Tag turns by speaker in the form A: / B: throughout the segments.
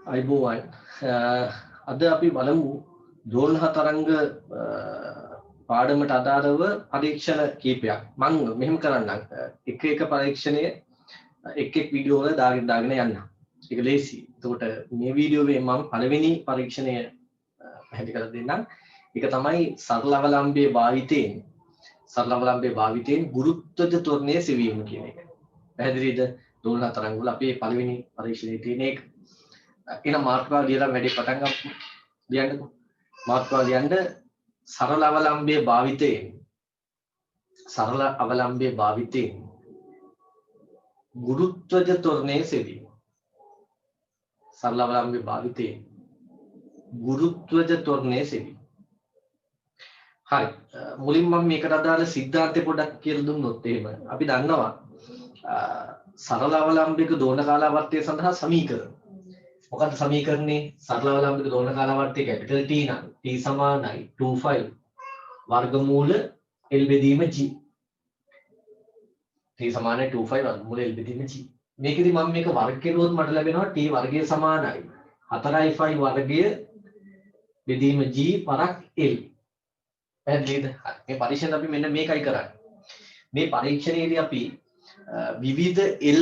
A: අයිබෝවන් අද අපි බලමු දෝලහ තරංග පාඩමට අදාළව පරීක්ෂණ කීපයක් මම මෙහෙම කරන්නම් එක එක පරීක්ෂණය එක් එක් වීඩියෝ වල දාගෙන යන්න. ඒක ලේසි. එතකොට මේ වීඩියෝවේ මම පළවෙනි පරීක්ෂණය පැහැදිලි කරලා දෙන්නම්. ඒක තමයි සරල අවලම්බයේ භාවිතයෙන් ගුරුත්වජ ත්වරණය සෙවීම කියන එක. පැහැදිලිද? දෝලහ තරංග වල අපි පළවෙනි පරීක්ෂණයේ තියෙන එක. එන මාතෘකාව ලියලා වැඩි පටන් ගමු. ලියන්නකෝ. මාතෘකාව ලියන්න සරල අවලම්බයේ භාවිතයෙන් ගුරුත්වජ ත්වරණය සෙවීම. සරල අවලම්බයේ භාවිතයෙන් ගුරුත්වජ ත්වරණය සෙවීම. හරි. මුලින් මම මේකට අදාළ සිද්ධාන්තය පොඩ්ඩක් කියලා දුන්නොත් එහෙම අපි දන්නවා සරල අවලම්බයක දෝලන කාලාවර්තය සඳහා සමීකරණ. මොකක්ද සමීකරණේ? සරල අවලම්බික දෝලන කාලාවර්තයේ කැපිටල් T නම් T සමානයි 25 වර්ගමූල L බෙදීම G. T සමානයි 25 වර්ගමූල L බෙදීම G. මේකෙදි මම මේක වර්ග කෙරුවොත් මට ලැබෙනවා T වර්ගය සමානයි 4i5 වර්ගය බෙදීම G පරක් L. පැහැදිලිද? මේ පරීක්ෂණ අපි මෙන්න මේකයි කරන්නේ. මේ පරීක්ෂණයේදී අපි විවිධ L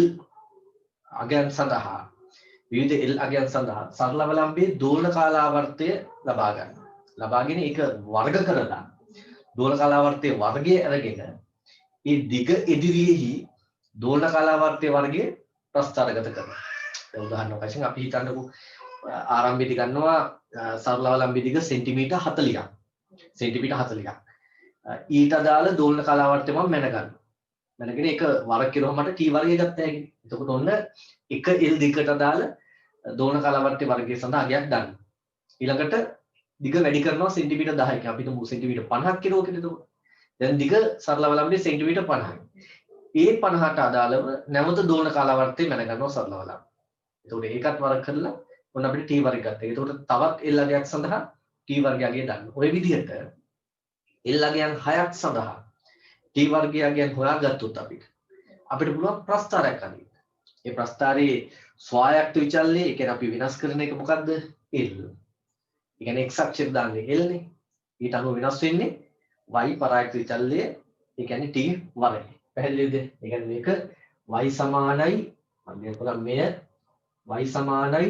A: අගයන් සඳහා සරල අවලම්බයේ දෝලන කාලාවර්තය ලබා ගන්නවා. ලබාගෙන ඒක වර්ග කරලා දෝලන කාලාවර්තයේ වර්ගය අරගෙන ඒ දිග ඉදිරියේහි දෝලන කාලාවර්තයේ වර්ගය ප්‍රස්ථාරගත කරනවා. දැන් උදාහරණයක් වශයෙන් අපි හිතන්නකෝ ආරම්භයේදී ගන්නවා සරල අවලම්බයේ දිග සෙන්ටිමීටර් 40ක්. ඊට අදාළ දෝලන කාලාවර්තය මම මැනගන්නවා. මැනගෙන ඒක වර්ග කරුවම මට T වර්ගය ගත්ත හැකි. එතකොට ඔන්න එක L දිගට අදාළ දෝලන කාලාවර්තයේ වර්ගය සඳහා අගයක් ගන්න. ඊළඟට දිග වැඩි කරනවා සෙන්ටිමීටර් 10ක. අපි හිතමු සෙන්ටිමීටර් 50ක් කිරුවා කියලා එතකොට. දැන් දිග සරල අවලම්බයේ සෙන්ටිමීටර් 50යි. ඒ 50ට අදාළව නැවත දෝලන කාලාවර්තය මැන ගන්නවා සරල අවලම්බය. එතකොට ඒකත් වර්ග කරලා ඔන්න අපිට T වර්ගය ගත්තා. එතකොට තවත් L අගයක් සඳහා T වර්ගය අගය දාන්න. ඔය විදිහට L අගයන් 6ක් සඳහා T වර්ගය අගයන් හොයාගත්තොත් අපිට පුළුවන් ප්‍රස්ථාරයක් අදින්න. ඒ ප්‍රස්ථාරයේ ස්වායක්ත විචලනය, ඒ කියන්නේ අපි විනාශ කරන එක මොකද්ද? L. ඒ කියන්නේ x අක්ෂයට දාන්නේ L නේ. ඊට අනුව විනාශ වෙන්නේ y පරායක්ත විචලනය, ඒ කියන්නේ T වර්ගය. පැහැදිලිද? ඒ කියන්නේ මේක y සමානයි මම කියනවා මෙය y සමානයි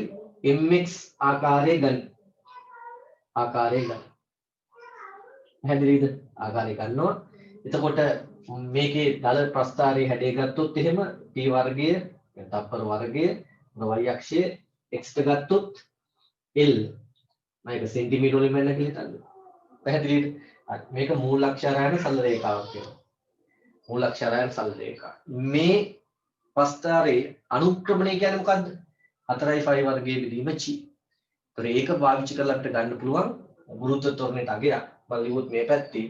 A: mx ආකාරයේ ගන්න. පැහැදිලිද? ආකාරය ගන්නවා. එතකොට මේකේ දල ප්‍රස්ථාරයේ හැඩය ගත්තොත් එහෙම T වර්ගය තප්පර වර්ගය y අක්ෂයේ x ට ගත්තොත් L මේක සෙන්ටිමීටර වලින් වෙන්න කියලා හිතන්න. පැහැදිලිද? මේක මූලාක්ෂරයන සරල රේඛාවක් වෙනවා. මූලාක්ෂරයන සරල රේඛාව. මේ ප්‍රස්ථාරයේ අනුක්‍රමණය කියන්නේ මොකද්ද? 4i5 වර්ගයේ බෙදීම G. ඒතර ඒක පාවිච්චි කරලා අපිට ගන්න පුළුවන් ගුරුත්ව ත්වරණයට අගයක්. බලලිවොත් මේ පැත්තේ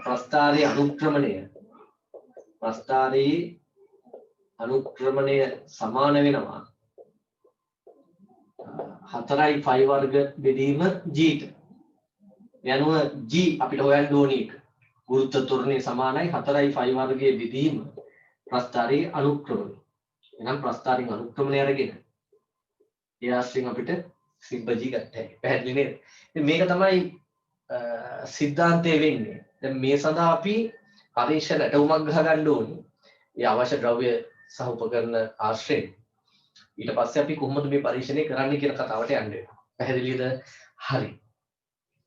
A: ප්‍රස්ථාරයේ අනුක්‍රමණය සමාන වෙනවා 4i5 වර්ග බෙදීම G ට. යනුව G අපිට හොයන්න ඕනේ එක. ගුරුත්ව ත්වරණය සමානයි 4i5 වර්ගයේ බෙදීම ප්‍රස්ථාරයේ අනුක්‍රමණය. එහෙනම් ප්‍රස්ථාරයෙන් අනුක්‍රමණය අරගෙන ඒ ආශ්‍රයෙන් අපිට සිග්මා G ගන්න හැකියි. පැහැදිලි නේද? මේක තමයි සිද්ධාන්තය වෙන්නේ. දැන් මේ සඳහා අපි පරීක්ෂණ ඇටවුමක් ගහ ගන්න ඕනේ. ඒ අවශ්‍ය ද්‍රව්‍ය සහ උපකරණ ආශ්‍රයෙන්. ඊට පස්සේ අපි කොහොමද මේ පරීක්ෂණය කරන්න කියන කතාවට යන්න වෙනවා. පැහැදිලිද? හරි.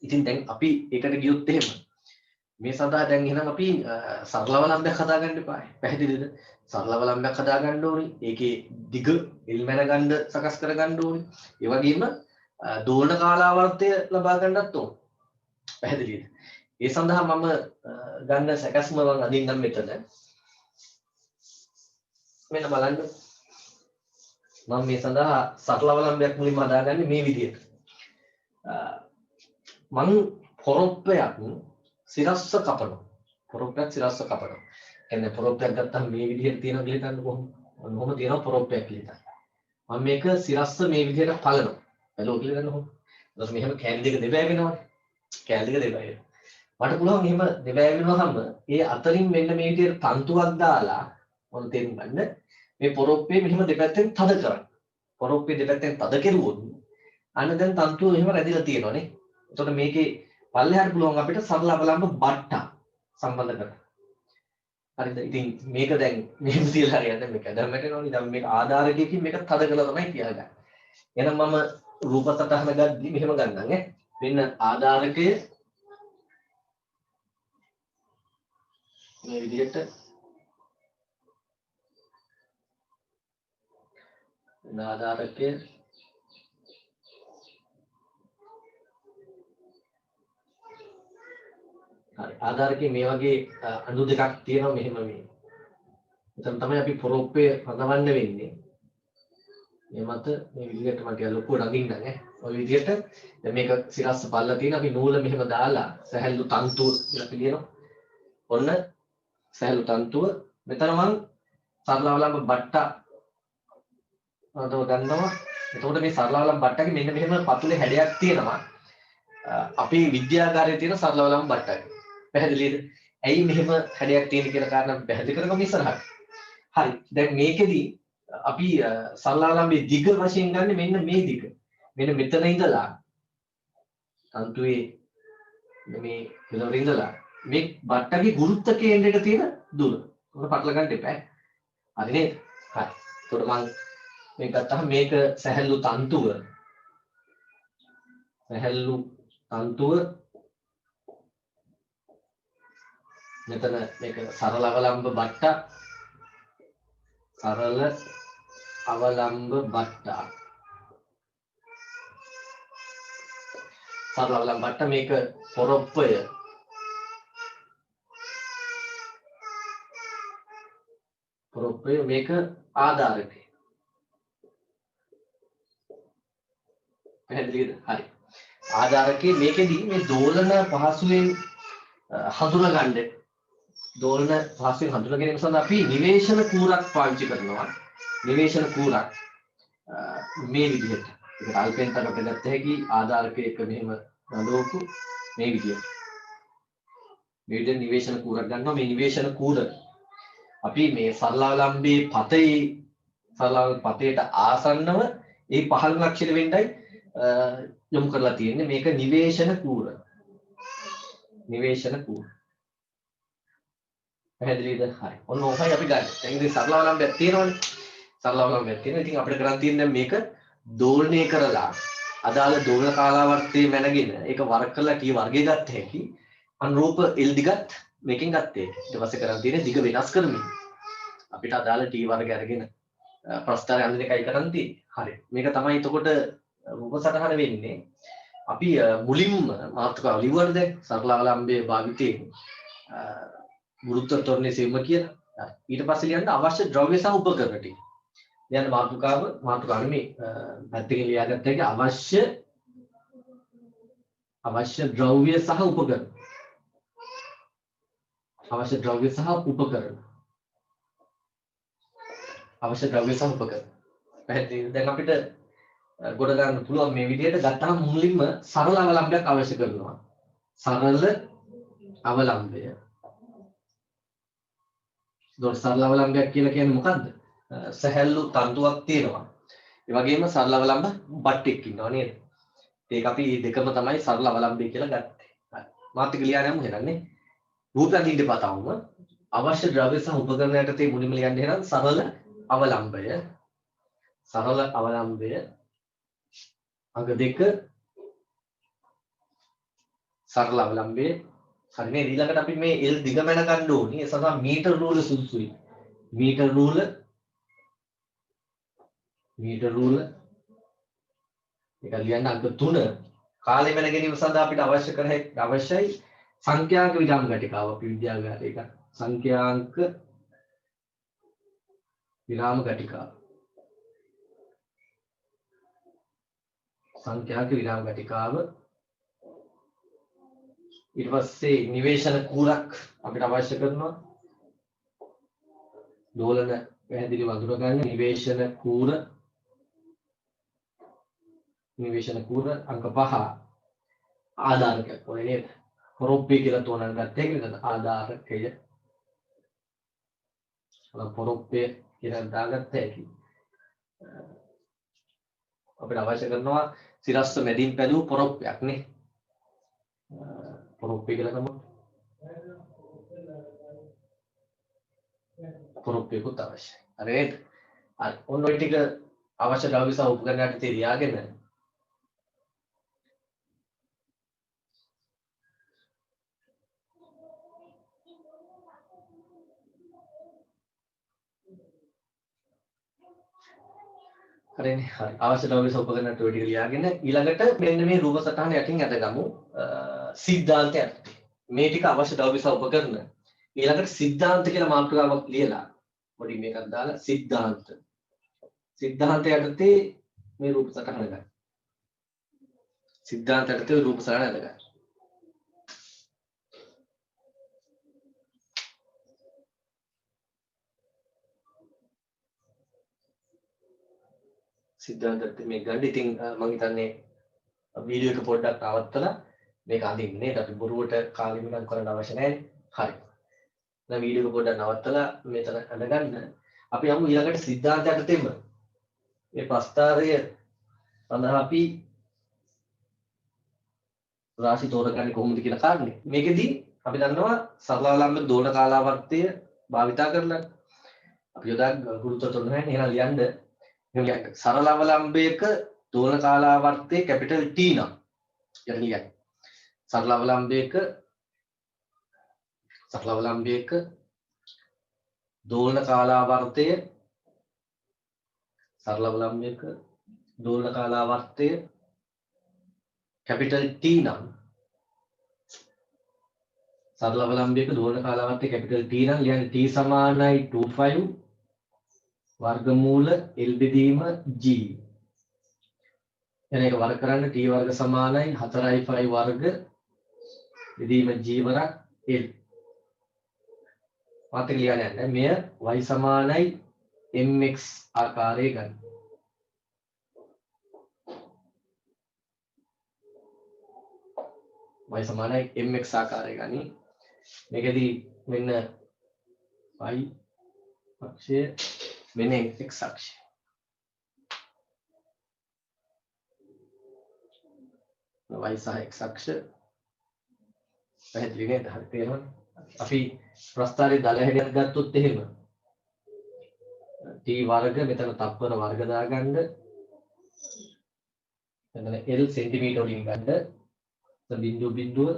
A: ඉතින් දැන් අපි ඒකට ගියොත් එහෙම මේ සඳහා දැන් එහෙනම් අපි සරල අවලම්බයක් හදාගන්න එපා. පැහැදිලිද? සරල අවලම්බයක් හදාගන්න ඕනේ. ඒකේ දිග ඉල්මැන ගන්න සකස් කරගන්න ඕනේ. ඒ වගේම දෝලන කාලාවර්තය ලබා ගන්නත් ඕනේ. පැහැදිලිද? ඒ සඳහා මම ගන්න සැකස්ම මම අදින්නම් මෙතන. මෙන්න බලන්න. මම මේ සඳහා සරල අවලම්බයක් මුලින්ම හදාගන්නේ මේ විදිහට. මම පොරොප්පයක් සිරස්ස කපනවා. කියන්නේ පොරොප්පයක් ගත්තම මේ විදිහට තියෙනවා කියලා හිතන්න කොහොමද? මොනවම තියෙනවා පොරොප්පයක් කියලා. මම මේක සිරස්ස මේ විදිහට පලනවා. බලෝ කියලා ගන්න ඕන. ඊට පස්සේ මෙහෙම කෑලි දෙක දෙබෑ වෙනවනේ. මට පුළුවන් එහෙම දෙබෑ වෙනවම ඒ අතරින් මෙන්න මේ විදිහට තන්තුවක් දාලා මොන තේරුම් ගන්න මේ පොරොප්පේ මෙහෙම දෙපැත්තෙන් තද කරන්න. පොරොප්පේ දෙපැත්තෙන් තද කෙරුවොත් අන්න දැන් තන්තුව එහෙම රැඳිලා තියෙනවානේ. එතකොට මේකේ පල්ලෙහාට පුළුවන් අපිට සරල අවලම්බ බට්ටා සම්බන්ධ කරගන්න. හරිද? ඉතින් මේක දැන් මෙහෙම තියලා හරියන්නේ මේක. දැන් මැටෙනවනේ. දැන් මේක ආධාරකයකින් මේක තද කරලා තමයි තියාගන්නේ. එහෙනම් මම රූප සටහන ගද්දි මෙහෙම ගන්නම් ඈ. මෙන්න ආධාරකය මේ විදිහට ආධාරකය හරි ආධාරකයේ මේ වගේ අඳු දෙකක් තියෙනවා මෙහෙම මේ. එතන තමයි අපි පොරොප්පේ හදවන්න වෙන්නේ. මේ මත මේ විදිහට මට ලොකු රඟින්න ඈ. ඔය විදිහට දැන් මේක සිරස්ස පල්ලා තියෙන අපි නූල මෙහෙම දාලා සැහැල්ලු තන්තුව කියලා කියනවා. ඔන්න සැහැල්ලු තන්තුව මෙතන මම සරලවලම්බ බට්ටා අදව ගන්නවා. එතකොට මේ සරලවලම්බ බට්ටාගේ මෙන්න මෙහෙම පතුලේ හැඩයක් තියෙනවා. අපේ විද්‍යාගාරයේ තියෙන සරලවලම්බ බට්ටාගේ. පැහැදිලිද? ඇයි මෙහෙම හැඩයක් තියෙන කියලා කාරණා පැහැදිලි කරගමු ඉස්සරහට. හරි. දැන් මේකෙදි අපි සරලවලම්බේ දිග වශයෙන් ගන්න මෙන්න මේ දිග. මෙන්න මෙතන ඉඳලා තන්තුවේ මේ කෙලවර ඉඳලා මේ බට්ටගේ ගුරුත්ව කේන්ද්‍රයට තියෙන දුර. උඩ පටල ගන්න එපා. හරි නේද? හරි. එතකොට මම මේක ගත්තාම මේක සැහැල්ලු තන්තුව. සැහැල්ලු තන්තුව මෙතන මේක සරල අවලම්බ බට්ටා. සරල අවලම්බ බට්ටා. සරල අවලම්බ බට්ටා මේක පොරොප්පය. පොරොප්පය මේක ආධාරකය. පැහැදිලිද? හරි. ආධාරකයේ මේකෙදි මේ දෝලන පහසුවෙන් හඳුනගන්න දෝලන පහසුවෙන් හඳුනා ගැනීම සඳහා අපි නිවේශන කූරක් පාවිච්චි කරනවා. නිවේශන කූරක් මේ විදිහට. ඒක අල්පෙන් තමයි ගත්ත හැකි ආධාරකයක මෙහෙම නඩෝකු මේ විදිහට. මේ විදිහට නිවේශන කූරක් ගන්නවා. මේ නිවේශන කූර අපි මේ සරලාවලම්බේ පතේ සරලාවලම්බ පතේට ආසන්නව ඒ පහළ ලක්ෂණ වෙන්නයි යොමු කරලා තියෙන්නේ. මේක නිවේශන කූර. නිවේශන කූර. පැහැදිලිද? හරි. ඔන්න ඕකයි අපි ගන්න. දැන් ඉතින් සරලාවලම්බයක් තියෙනවනේ. සරලාවලම්බයක් තියෙනවා. ඉතින් අපිට කරන් තියෙන්නේ මේක දෝලණය කරලා අදාළ දෝලන කාලාවර්තයේ මැනගෙන ඒක වර්ග කරලා කී වර්ගය ගන්න හැකි. අනුරූප L දිගත් මේකෙන් ගත්තේ. ඊට පස්සේ කරන් තියෙන්නේ දිග වෙනස් කරමින් අපිට අදාළ T වර්ගය අරගෙන ප්‍රස්ථාරය අඳින එකයි කරන් තියෙන්නේ. හරි. මේක තමයි එතකොට රූප සටහන වෙන්නේ. අපි මුලින්ම මාතෘකාව ලිව්වද දැන් සරලාවලම්බයේ භාවිතයෙන් ගුරුත්ව ත්වරණයේ සෙම්ම කියලා. ඊට පස්සේ ලියන්න අවශ්‍ය ද්‍රව්‍ය සහ උපකරණ ටික. ලියන්න මාතෘකාව නෙමෙයි පැත්තකින් ලියාගත්ත එක අවශ්‍ය ද්‍රව්‍ය සහ උපකරණ. අවශ්‍ය ද්‍රව්‍ය සහ උපකරණ. අවශ්‍ය ද්‍රව්‍ය සහ උපකරණ. පැහැදිලිද? දැන් අපිට ගොඩ ගන්න පුළුවන් මේ විදිහට ගත්තාම මුලින්ම සරල අවලම්බයක් අවශ්‍ය කරනවා. සරල අවලම්බය. දොස් සරල අවලම්බයක් කියලා කියන්නේ මොකද්ද? සැහැල්ලු තන්තුවක් තියෙනවා. ඒ වගේම සරල අවලම්බ බට්ටෙක් ඉන්නවා නේද? ඒක අපි මේ දෙකම තමයි සරල අවලම්බය කියලා ගත්තේ. හරි. මාත් එක ලියන්න යමු එහෙනම් රූපය අඳින්න පතවම අවශ්‍ය ද්‍රව්‍ය සහ උපකරණ යටතේ මුලින්ම ලියන්න එහෙනම් සරල අවලම්බය. සරල අවලම්බය අංග 2 සරල අවලම්බයේ හරි නේද? ඊළඟට අපි මේ L දිග මැන ගන්න ඕනේ. ඒ සඳහා මීටර රූල සුදුසුයි. මීටර රූල ඒක ලියන්න අංක 3 කාලය මැන ගැනීම සඳහා අපිට අවශ්‍යයි සංඛ්‍යාංක විරාම ගටිකාව. අපි විද්‍යාගාරයේ එක සංඛ්‍යාංක විරාම ගටිකාව. සංඛ්‍යාංක විරාම ගටිකාව. ඊට පස්සේ නිවේශන කූරක් අපිට අවශ්‍ය කරනවා. දෝලන පැහැදිලිව අඳුර ගන්න නිවේශන කූර අංක 5 ආධාරකයක් ඕනේ නේද? පොරොප්පේ කියලා තෝරන ගත්තේ නේද? ආධාරකය. පොරොප්පේ කියලා දාගත්ත හැකි. අපිට අවශ්‍ය කරනවා සිරස්ස මැදින් පැලූ පොරොප්පයක් නේ. පොරොප්පේ කියලා තමයි. පොරොප්පේකුත් අවශ්‍යයි. හරිද? ඔන්න ඔය ටික අවශ්‍ය ද්‍රව්‍ය සහ උපකරණ ටික තියාගෙන හරිනේ. හරි. අවශ්‍ය ද්‍රව්‍ය සහ උපකරණ ටික ලියාගෙන ඊළඟට මෙන්න මේ රූප සටහන යටින් අදගමු. සිද්ධාන්තය යටතේ. මේ ටික අවශ්‍ය ද්‍රව්‍ය සහ උපකරණ. ඊළඟට සිද්ධාන්ත කියලා මාතෘකාවක් ලියලා පොඩි මේකක් දාලා සිද්ධාන්ත. සිද්ධාන්ත යටතේ මේ රූප සටහන ගන්න. සිද්ධාන්ත යටතේ රූප සටහන ගන්න. සිද්ධාන්තත් මේ ගන්න. ඉතින් මම හිතන්නේ වීඩියෝ එක පොඩ්ඩක් නවත්තලා මේක අඳින්නේ. අපි බොරුවට කාලෙමිකම් කරන්න අවශ්‍ය නැහැ. හරි. දැන් වීඩියෝ එක පොඩ්ඩක් නවත්තලා මෙතන අඳගන්න. අපි යමු ඊළඟට සිද්ධාන්ත යටතේම මේ ප්‍රස්තාරය සඳහා අපි රාශි තෝරගන්නේ කොහොමද කියලා කාරණේ. මේකෙදී අපි දන්නවා සරලාවලම්බ දෝණ කාලාවර්තය භාවිතා කරලා අපි යොදා ගුරුත්ව තොරණ නැහැ. එහෙනම් ලියන්න සරල අවලම්බයක දෝලන කාලාවර්තය කැපිටල් T නම් යට ලියන්න. සරල අවලම්බයක දෝලන කාලාවර්තය කැපිටල් T නම් සරල අවලම්බයක දෝලන කාලාවර්තය කැපිටල් T නම් ලියන්න T සමානයි 25 වර්ගමූල L බෙදීම G. එන එක වර්ග කරන්න T වර්ග සමානයි 4i5 වර්ග බෙදීම G වරක් L. මාත් ලියන්න යන්න. මෙය y සමානයි mx ආකාරයේ ගන්න. y සමානයි mx ආකාරයේ ගනි. මේකෙදී මෙන්න y අක්ෂය මෙන්න x අක්ෂය. y සහ x අක්ෂ පැහැදිලි නේද? හරි තේරෙනවද? අපි ප්‍රස්ථාරයේ දල හැඩයක් ගත්තොත් එහෙම t වර්ග මෙතන තප්පර වර්ග දාගන්න. මෙතන l සෙන්ටිමීටර වලින් ගන්න. බිඳුව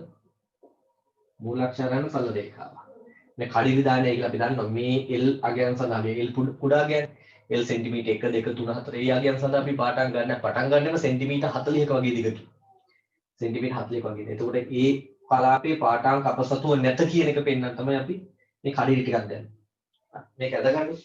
A: මූලාක්ෂරයන් සරල රේඛාව. මේ කඩිලි දාන්නේ කියලා අපි දන්නවා. මේ L අගයන් සඳහා මේ L කුඩා අගයන් L සෙන්ටිමීටර 1 2 3 4 ඒ අගයන් සඳහා අපි පටන් ගන්නවා සෙන්ටිමීටර 40ක වගේ දිගකින්. සෙන්ටිමීටර 40ක වගේ. එතකොට ඒ කලාපේ පාඨාංක අපසතුව නැත කියන එක පෙන්වන්න තමයි අපි මේ කඩිලි ටිකක් ගන්නේ. මේක අදගන්න.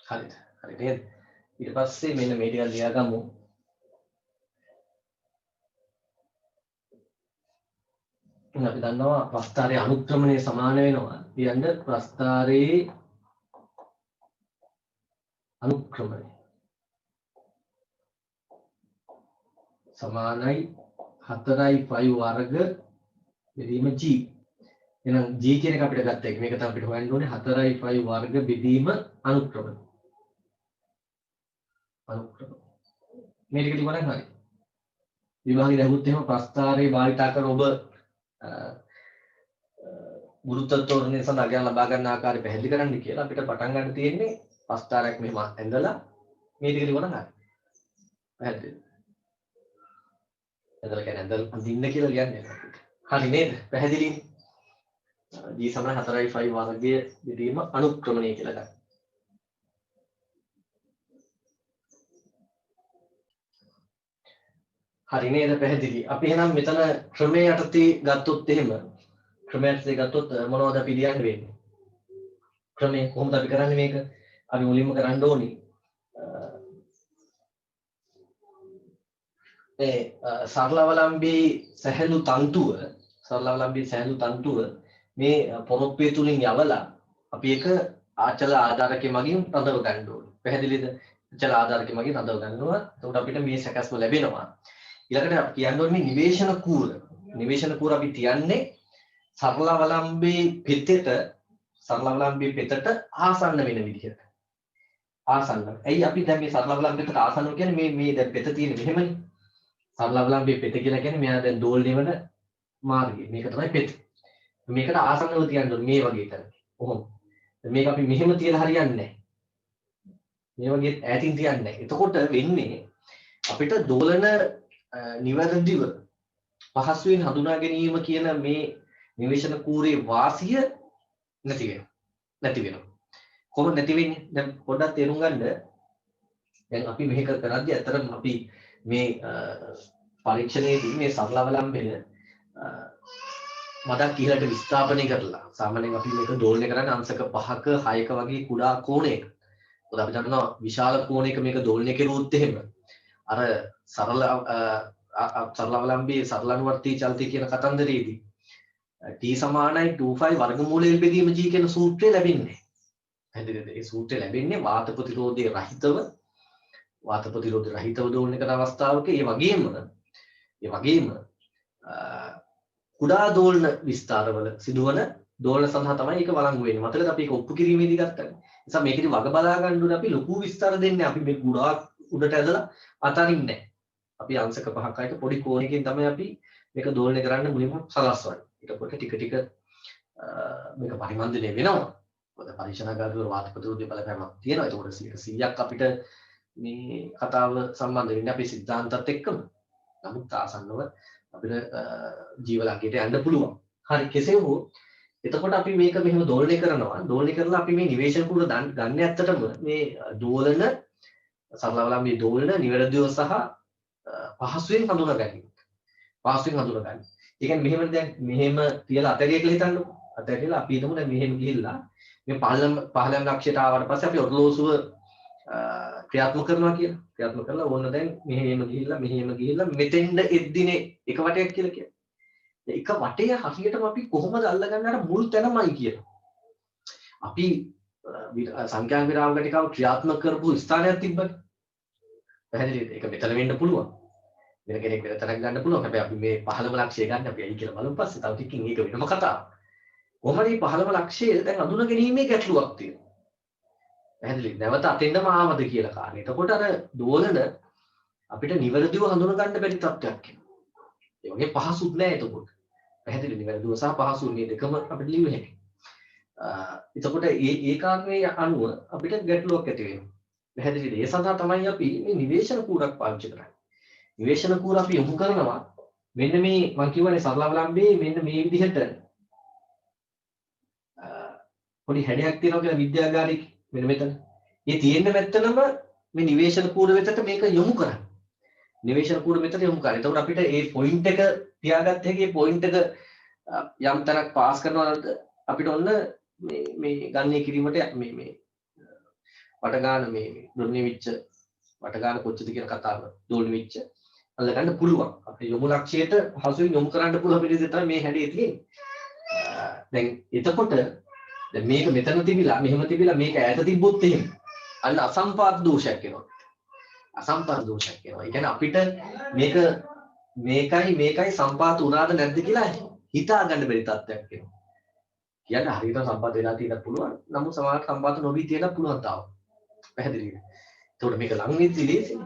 A: හරිද? හරි නේද? ඊට පස්සේ මෙන්න මේ ටික ලියාගමු. අපි දන්නවා ප්‍රස්ථාරයේ අනුක්‍රමණය සමාන වෙනවා. කියන්න ප්‍රස්ථාරයේ අනුක්‍රමණය සමානයි 4i5 වර්ග බෙදීම G. එහෙනම් G කියන එක අපිට ගත්ත එක. මේක තමයි අපිට හොයන්න ඕනේ 4i5 වර්ග බෙදීම අනුක්‍රමණය. මේ ටික ලියවනම් හරි. විභාගෙ දැහුවොත් එහෙම ප්‍රස්ථාරයේ භාවිතා කරන ඔබ ගුරුත්ව තෝරණය සඳහා අගයන් ලබා ගන්න ආකාරය පැහැදිලි කරන්න කියලා අපිට පටන් ගන්න තියෙන්නේ ප්‍රස්ථාරයක් මෙහෙම ඇඳලා මේ ටික ලියවනම් හරි. පැහැදිලිද? ඇඳලා කියන්නේ අඳින්න කියලා කියන්නේ. හරි නේද? පැහැදිලි. G සමාන 4i5 වර්ගය බෙදීම අනුක්‍රමණය කියලා ගන්න. හරි නේද පැහැදිලි. අපි එහෙනම් මෙතන ක්‍රමයේ යටතේ ගත්තොත් එහෙම ක්‍රමයේ යටතේ ගත්තොත් මොනවද අපි ලියන්න වෙන්නේ? ක්‍රමය කොහොමද අපි කරන්නේ මේක? අපි මුලින්ම කරන්න ඕනේ ඒ සරලවලම්බී සැහැල්ලු තන්තුව මේ පොරොප්පේ තුලින් යවලා අපි ඒක ආචල ආධාරකයේ මගින් රඳව ගන්න ඕනේ. පැහැදිලිද? ආචල ආධාරකයේ මගින් රඳව ගන්නවා. එතකොට අපිට මේ සැකස්ම ලැබෙනවා. ඊළඟට අපි කියන්න ඕනේ මේ නිවේෂණ කූර. නිවේෂණ කූර අපි තියන්නේ සරලවලම්බී පෙතට ආසන්න වෙන විදිහට. ආසන්න. ඇයි අපි දැන් මේ සරලවලම්බී පෙතට ආසන්න කියන්නේ මේ දැන් පෙත තියෙන්නේ මෙහෙමනේ. සරලවලම්බී පෙත කියලා කියන්නේ මෙයා දැන් දෝලණය වෙන මාර්ගය. මේක තමයි පෙත. මේකට ආසන්නව තියන්න ඕනේ මේ වගේ තැන. කොහොම? මේක අපි මෙහෙම තියලා හරියන්නේ නැහැ. මේ වගේ ඈතින් තියන්නේ නැහැ. එතකොට වෙන්නේ අපිට දෝලන නිවැරදිව පහසුවෙන් හඳුනා ගැනීම කියන මේ නිවේෂණ කූරේ වාසිය නැති වෙනවා. කොහොමද නැති වෙන්නේ? දැන් පොඩ්ඩක් තේරුම් ගන්න. දැන් අපි මේක කරද්දී අතරම අපි මේ පරීක්ෂණයේදී මේ සරලවලම්බය මදක් ඉහළට විස්ථාපනය කරලා සාමාන්‍යයෙන් අපි මේක දෝලනය කරන්නේ අංශක 5ක 6ක වගේ කුඩා කෝණයක. මොකද අපි දන්නවා විශාල කෝණයක මේක දෝලනය කෙරුවොත් එහෙම අර සරලවලම්බයේ සරලනුවර්තී චලිතය කියන කතන්දරයේදී t සමානයි 2π වර්ගමූලයෙන් බෙදීම g කියන සූත්‍රය ලැබෙන්නේ. පැහැදිලිද? ඒ සූත්‍රය ලැබෙන්නේ වාත ප්‍රතිරෝධයේ රහිතව දෝලනය කරන අවස්ථාවක ඒ වගේම කුඩා දෝලන විස්තරවල සිදුවන දෝලන සඳහා තමයි ඒක වළංගු වෙන්නේ. මතකද අපි ඒක ඔප්පු කිරීමේදී ගත්තා. නිසා මේකෙදි වග බලා ගන්න ඕනේ අපි ලොකු විස්තර දෙන්නේ. අපි මේ ගුණාක් උඩට ඇදලා අතරින්නේ නැහැ. අපි අංශක 5ක එක පොඩි කෝණයකින් තමයි අපි මේක දෝලනය කරන්න මුලින්ම සලස්වන්නේ. ඊට පස්සේ ටික මේක පරිමන්දනය වෙනවා. මොකද පරීක්ෂණාගාරවල වාත ප්‍රතිරෝධය බලපෑමක් තියෙනවා. ඒකෝට 100ක් අපිට මේ කතාව සම්බන්ධ වෙන්නේ අපේ සිද්ධාන්තات එක්කම. නමුත් ආසන්නව අපිට ජීවලංකයට යන්න පුළුවන්. හරි කෙසේ හෝ එතකොට අපි මේක මෙහෙම දෝලනය කරනවා. දෝලනය කරලා අපි මේ නිවේෂණ කූර ගන්න ඇත්තටම මේ දෝලන සරලවලම්බී දෝලන නිවැරදිව සහ පහසුවෙන් හඳුනා ගැනීම. ඒ කියන්නේ මෙහෙම දැන් මෙහෙම තියලා අතරිය කියලා හිතන්නකො. අතරියලා අපි හිතමු දැන් මෙහෙම ගිහිල්ලා මේ පහළම ලක්ෂයට ආවට පස්සේ අපි ඔරලෝසුව ක්‍රියාත්මක කරනවා කියලා. ක්‍රියාත්මක කරලා ඕන දැන් මෙහෙම ගිහිල්ලා මෙතෙන්ද එද්දිනේ එක වටයක් කියලා කියනවා. එක වටය හරියටම අපි කොහොමද අල්ලගන්නේ අර මුල් තැනමයි කියලා. අපි සංඛ්‍යා විරාම ගණිකාව ක්‍රියාත්මක කරපු ස්ථානයක් තිබ්බනේ. පැහැදිලිද? ඒක මෙතන වෙන්න පුළුවන්. වෙන කෙනෙක් වෙන තැනක් ගන්න පුළුවන්. හැබැයි අපි මේ 15ම ලක්ෂය ගන්න අපි ඇයි කියලා බලමු පස්සේ. තව ටිකකින් ඒක වෙනම කතාවක්. කොහොමද මේ 15ම ලක්ෂය දැන් අඳුන ගැනීමේ ගැටලුවක් තියෙනවා. පැහැදිලිද? නැවත අතෙන්දම ආවද කියලා කාරණේ. එතකොට අර දෝලන අපිට නිවැරදිව හඳුන ගන්න බැරි තත්ත්වයක් එනවා. ඒ වගේ පහසුත් නෑ එතකොට. පැහැදිලි නිවැරදිව සහ පහසු මේ දෙකම අපිට ලියුව හැකියි. එතකොට ඒ කාරණේ අනුව අපිට ගැටලුවක් ඇති වෙනවා. පැහැදිලිද? ඒ සඳහා තමයි අපි මේ නිවේෂණ කූරක් පාවිච්චි කරන්නේ. නිවේෂණ කූර අපි යොමු කරනවා මෙන්න මේ මම කියවනේ සරලවලම්බේ මෙන්න මේ විදිහට පොඩි හැඩයක් තියෙනවා කියලා විද්‍යාගාරයේ මෙන්න මෙතන. මේ තියෙන්න නැත්තනම මේ නිවේෂණ කූර වෙතට මේක යොමු කරන්නේ. නිවේෂණ කූර මෙතන යොමු කරන්නේ. එතකොට අපිට මේ පොයින්ට් එක තියාගත්ත හැකි පොයින්ට් එක යම් තරක් පාස් කරනවාද අපිට ඔන්න මේ ගණනය කිරීමට මේ වටගාන මේ දොල්නේ විච්ච වටගාන කොච්චද කියන කතාව දොල්නේ විච්ච අල්ලගන්න පුළුවන්. අපේ යොමු ලක්ෂයට හසුවෙන් යොමු කරන්න පුළුවන් විදිහට තමයි මේ හැඩය තියෙන්නේ. දැන් එතකොට දැන් මේක මෙතන තිබිලා මෙහෙම තිබිලා මේක ඈත තිබ්බොත් එහෙම අන්න අසම්පාත දෝෂයක් එනවා. අසම්පාත දෝෂයක් එනවා. ඒ කියන්නේ අපිට මේකයි සම්පාත උනාද නැද්ද කියලා හිතා ගන්න බැරි තත්ත්වයක් එනවා. කියන්නේ හරියට සම්පාත වෙලා තියෙනත් පුළුවන්. නමුත් සමහරවිට සම්පාත නොවි තියෙනත් පුළුවන් තාම. පැහැදිලිද? ඒකට මේක ලඟ වෙද්දි ලේසියි.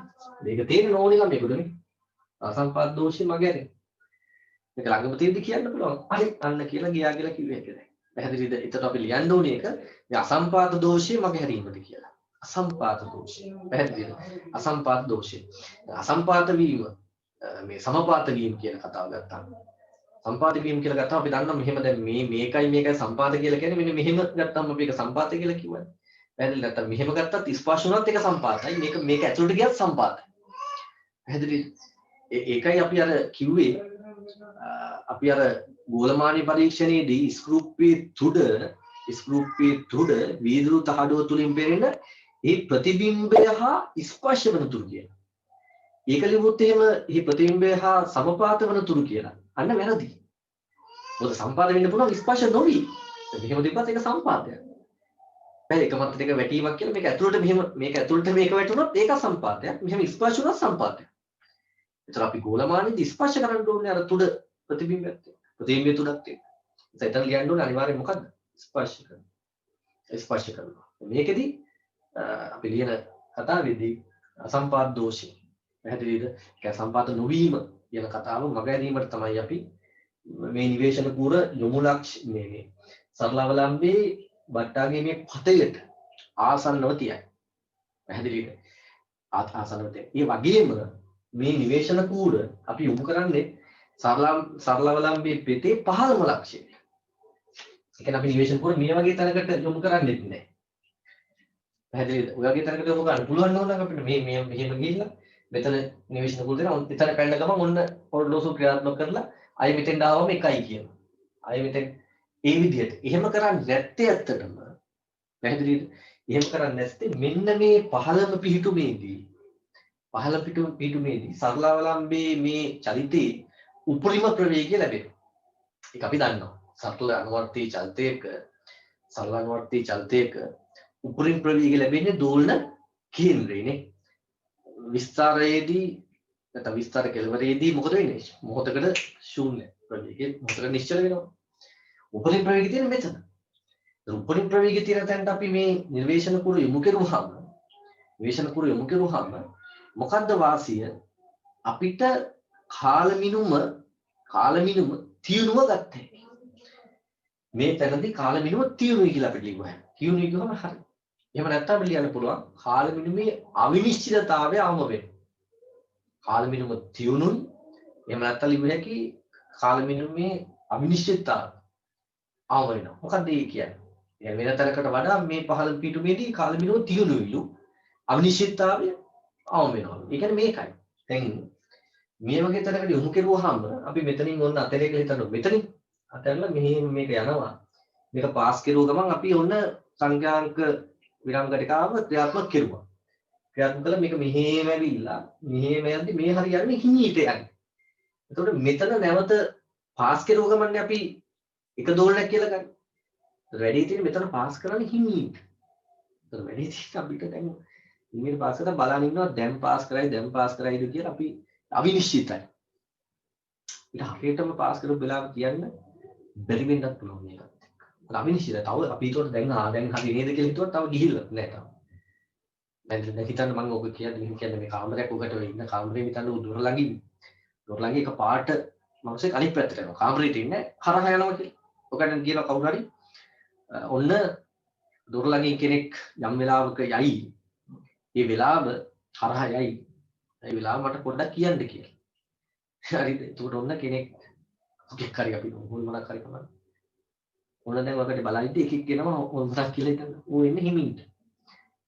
A: මේක තේරෙන්න ඕනේ නම් මේකද නේ. අසම්පාත දෝෂය මගේ ඇරෙන්න. මේක ළඟම තියෙද්දි කියන්න පුළුවන්. හරි අන්න කියලා ගියා කියලා කිව්වේ ඒක දැන්. පැහැදිලිද? එතකොට අපි ලියන්න ඕනේ ඒක මේ අසම්පාත දෝෂය මගේ හැරීමද කියලා. අසම්පාත දෝෂය. පැහැදිලිද? අසම්පාත දෝෂය. අසම්පාත වීම මේ සමපාත වීම කියන කතාව ගත්තාම සම්පාත වීම කියලා ගත්තාම අපි දන්නවා මෙහෙම දැන් මේකයි සම්පාත කියලා කියන්නේ මෙන්න මෙහෙම ගත්තාම අපි ඒක සම්පාත කියලා කියවනේ. පැහැදිලි නැත්තම් මෙහෙම ගත්තත් ස්පර්ශ වුණත් ඒක සම්පාතයි. මේක ඇතුළට ගියත් සම්පාතයි. පැහැදිලිද? ඒකයි අපි අර කිව්වේ අපි අර ගෝලමානී පරීක්ෂණයේදී ස්කෘප්පේ තුඩ වීදුරු තහඩුව තුලින් පෙනෙන ඒ ප්‍රතිබිම්බය හා ස්පර්ශ වන තුරු කියලා. ඒක ලිව්වොත් එහෙම මේ ප්‍රතිබිම්බය හා සමපාත වන තුරු කියලා. අන්න වැරදි. මොකද සම්පාත වෙන්න පුළුවන් ස්පර්ශ නොවි. මෙහෙම තිබ්බත් ඒක සම්පාතයක්. බෑ එක මතට එක වැටීමක් කියලා මේක ඇතුළට මෙහෙම මේක ඇතුළට මේක වැටුණොත් ඒක සම්පාතයක්. මෙහෙම ස්පර්ශ වුණොත් සම්පාතයක්. ඒතර අපි ගෝලමානීදී ස්පර්ශ කරන්න ඕනේ අර තුඩ ප්‍රතිබිම්බයක් තියෙන. ප්‍රතිබිම්බය තුඩක් තියෙන. ඒතර ලියන්න ඕනේ අනිවාර්යෙන් මොකද්ද? ස්පර්ශ කරනවා. මේකෙදි අපි ලියන කතාවේදී අසම්පාත දෝෂය පැහැදිලිද? ඒ සම්පාත නොවීම කියන කතාව මගහැරීමට තමයි අපි මේ නිවේශන කූර යොමු ලක්ෂ මේ සරලවලම්බේ බට්ටාගේ මේ පතයට ආසන්නව තියයි. පැහැදිලිද? ආසන්නව තියයි. ඒ වගේම මේ නිවේශන කූර අපි යොමු කරන්නේ සරලවලම්බේ පෙතේ 15ම ලක්ෂය. ඒ කියන්නේ අපි නිවේශන කූර මේ වගේ තැනකට යොමු කරන්නේ නැහැ. පැහැදිලිද? ඔය වගේ තැනකට යොමු කරන්න පුළුවන් නෝනක් අපිට මේ මෙහෙම ගිහිල්ලා මෙතන නිවේශන කූර දෙනවා. එතන පැන්න ගමන් ඔන්න ඔරලෝසු ක්‍රියාත්මක කරලා අය මෙතෙන් ආවම එකයි කියනවා. අය මෙතෙන් ඒ විදිහට එහෙම කරන්නේ නැත්තේ ඇත්තටම පැහැදිලිද? එහෙම කරන්නේ නැත්තේ මෙන්න මේ 15ම පිහිටුමේදී සරලවලම්බේ මේ චලිතේ උපරිම ප්‍රවේගය ලැබෙනවා. ඒක අපි දන්නවා. සරල අනුවර්තී චලිතයක උපරිම ප්‍රවේගය ලැබෙන්නේ දෝලන කේන්ද්‍රයේනේ. විස්තරයේදී නැත්නම් විස්තර කෙලවරේදී මොකද වෙන්නේ? මොහොතකට ශූන්‍ය ප්‍රවේගය මොහොතකට නිශ්චල වෙනවා. උපරිම ප්‍රවේගය තියෙන මෙතන. උපරිම ප්‍රවේගය තියෙන තැනට අපි මේ නිර්වේශන කුර යොමු කෙරුවාම මොකද්ද වාසිය? අපිට කාලමිනුම තියුණුව ගත්තා. මේ තැනදී කාලමිනුම තියුණුයි කියලා අපිට ලියුවා. තියුණුයි කියවම හරි. එහෙම නැත්නම් අපිට ලියන්න පුළුවන් කාලමිනුමේ අවිනිශ්චිතතාවය අවම වෙනවා. කාලමිනුම තියුණුයි. එහෙම නැත්නම් ලියුව හැකි කාලමිනුමේ අවිනිශ්චිතතාවය අවම වෙනවා. මොකක්ද ඒ කියන්නේ? يعني වෙන තැනකට වඩා මේ 15 පිටුමේදී කාලමිනුම තියුණුයිලු අවිනිශ්චිතතාවය අවම වෙනවා. ඒ කියන්නේ මේකයි. දැන් මේ වගේ තැනකට යොමු කෙරුවාම අපි මෙතනින් ඔන්න අතලේ කියලා හිතනවා. මෙතනින් අතල්ලා මෙහෙම මේක යනවා. මේක පාස් කෙරුව ගමන් අපි ඔන්න සංඛ්‍යාංක විරාම ඝටිකාව ක්‍රියාත්මක කෙරුවා. ක්‍රියාත්මක කළා මේක මෙහෙම ඇවිල්ලා මෙහෙම යද්දි මේ හරියන්නේ හිමීට යන්නේ. එතකොට මෙතන නැවත පාස් කෙරුව ගමන්නේ අපි එක දෝලනයක් කියලා ගන්න. වැඩි තියෙන මෙතන පාස් කරන්නේ හිමීට. එතකොට වැඩි තියෙන අපිට දැන් හිමීට පාස් කරලා බලන් ඉන්නවා දැන් පාස් කරයිද කියලා අපි අවිනිශ්චිතයි. ඊට හරියටම පාස් කරපු වෙලාව කියන්න බැරි වෙන්නත් පුළුවන් මේකත් එක්ක. අවිනිශ්චිතයි. තව අපි ඒකට දැන් හරි නේද කියලා හිතුවත් තව ගිහිල්ලා නැහැ තාම. දැන් හිතන්න මම ඔබ කියන්නේ මේ කාමරයක් උකට ඉන්න කාමරේ හිතන්න දොර ළඟින් එක පාට මනුස්සෙක් අනිත් පැත්තට යනවා. කාමරේට ඉන්නේ හරහා යනවා කියලා. ඔකට කියන කවුරු හරි ඔන්න දොර ළඟින් කෙනෙක් යම් වෙලාවක යයි. ඒ වෙලාව හරහා යයි. ඒ වෙලාව මට පොඩ්ඩක් කියන්න කියලා. හරිද? ඒකට ඔන්න කෙනෙක් හරි අපි මොනක් හරි කරනවා. ඔන්න දැන් ඔකට බලයිද එකෙක් ගෙනවා මොනක් කියලා හිතන්න. ඌ එන්නේ හිමින්ට.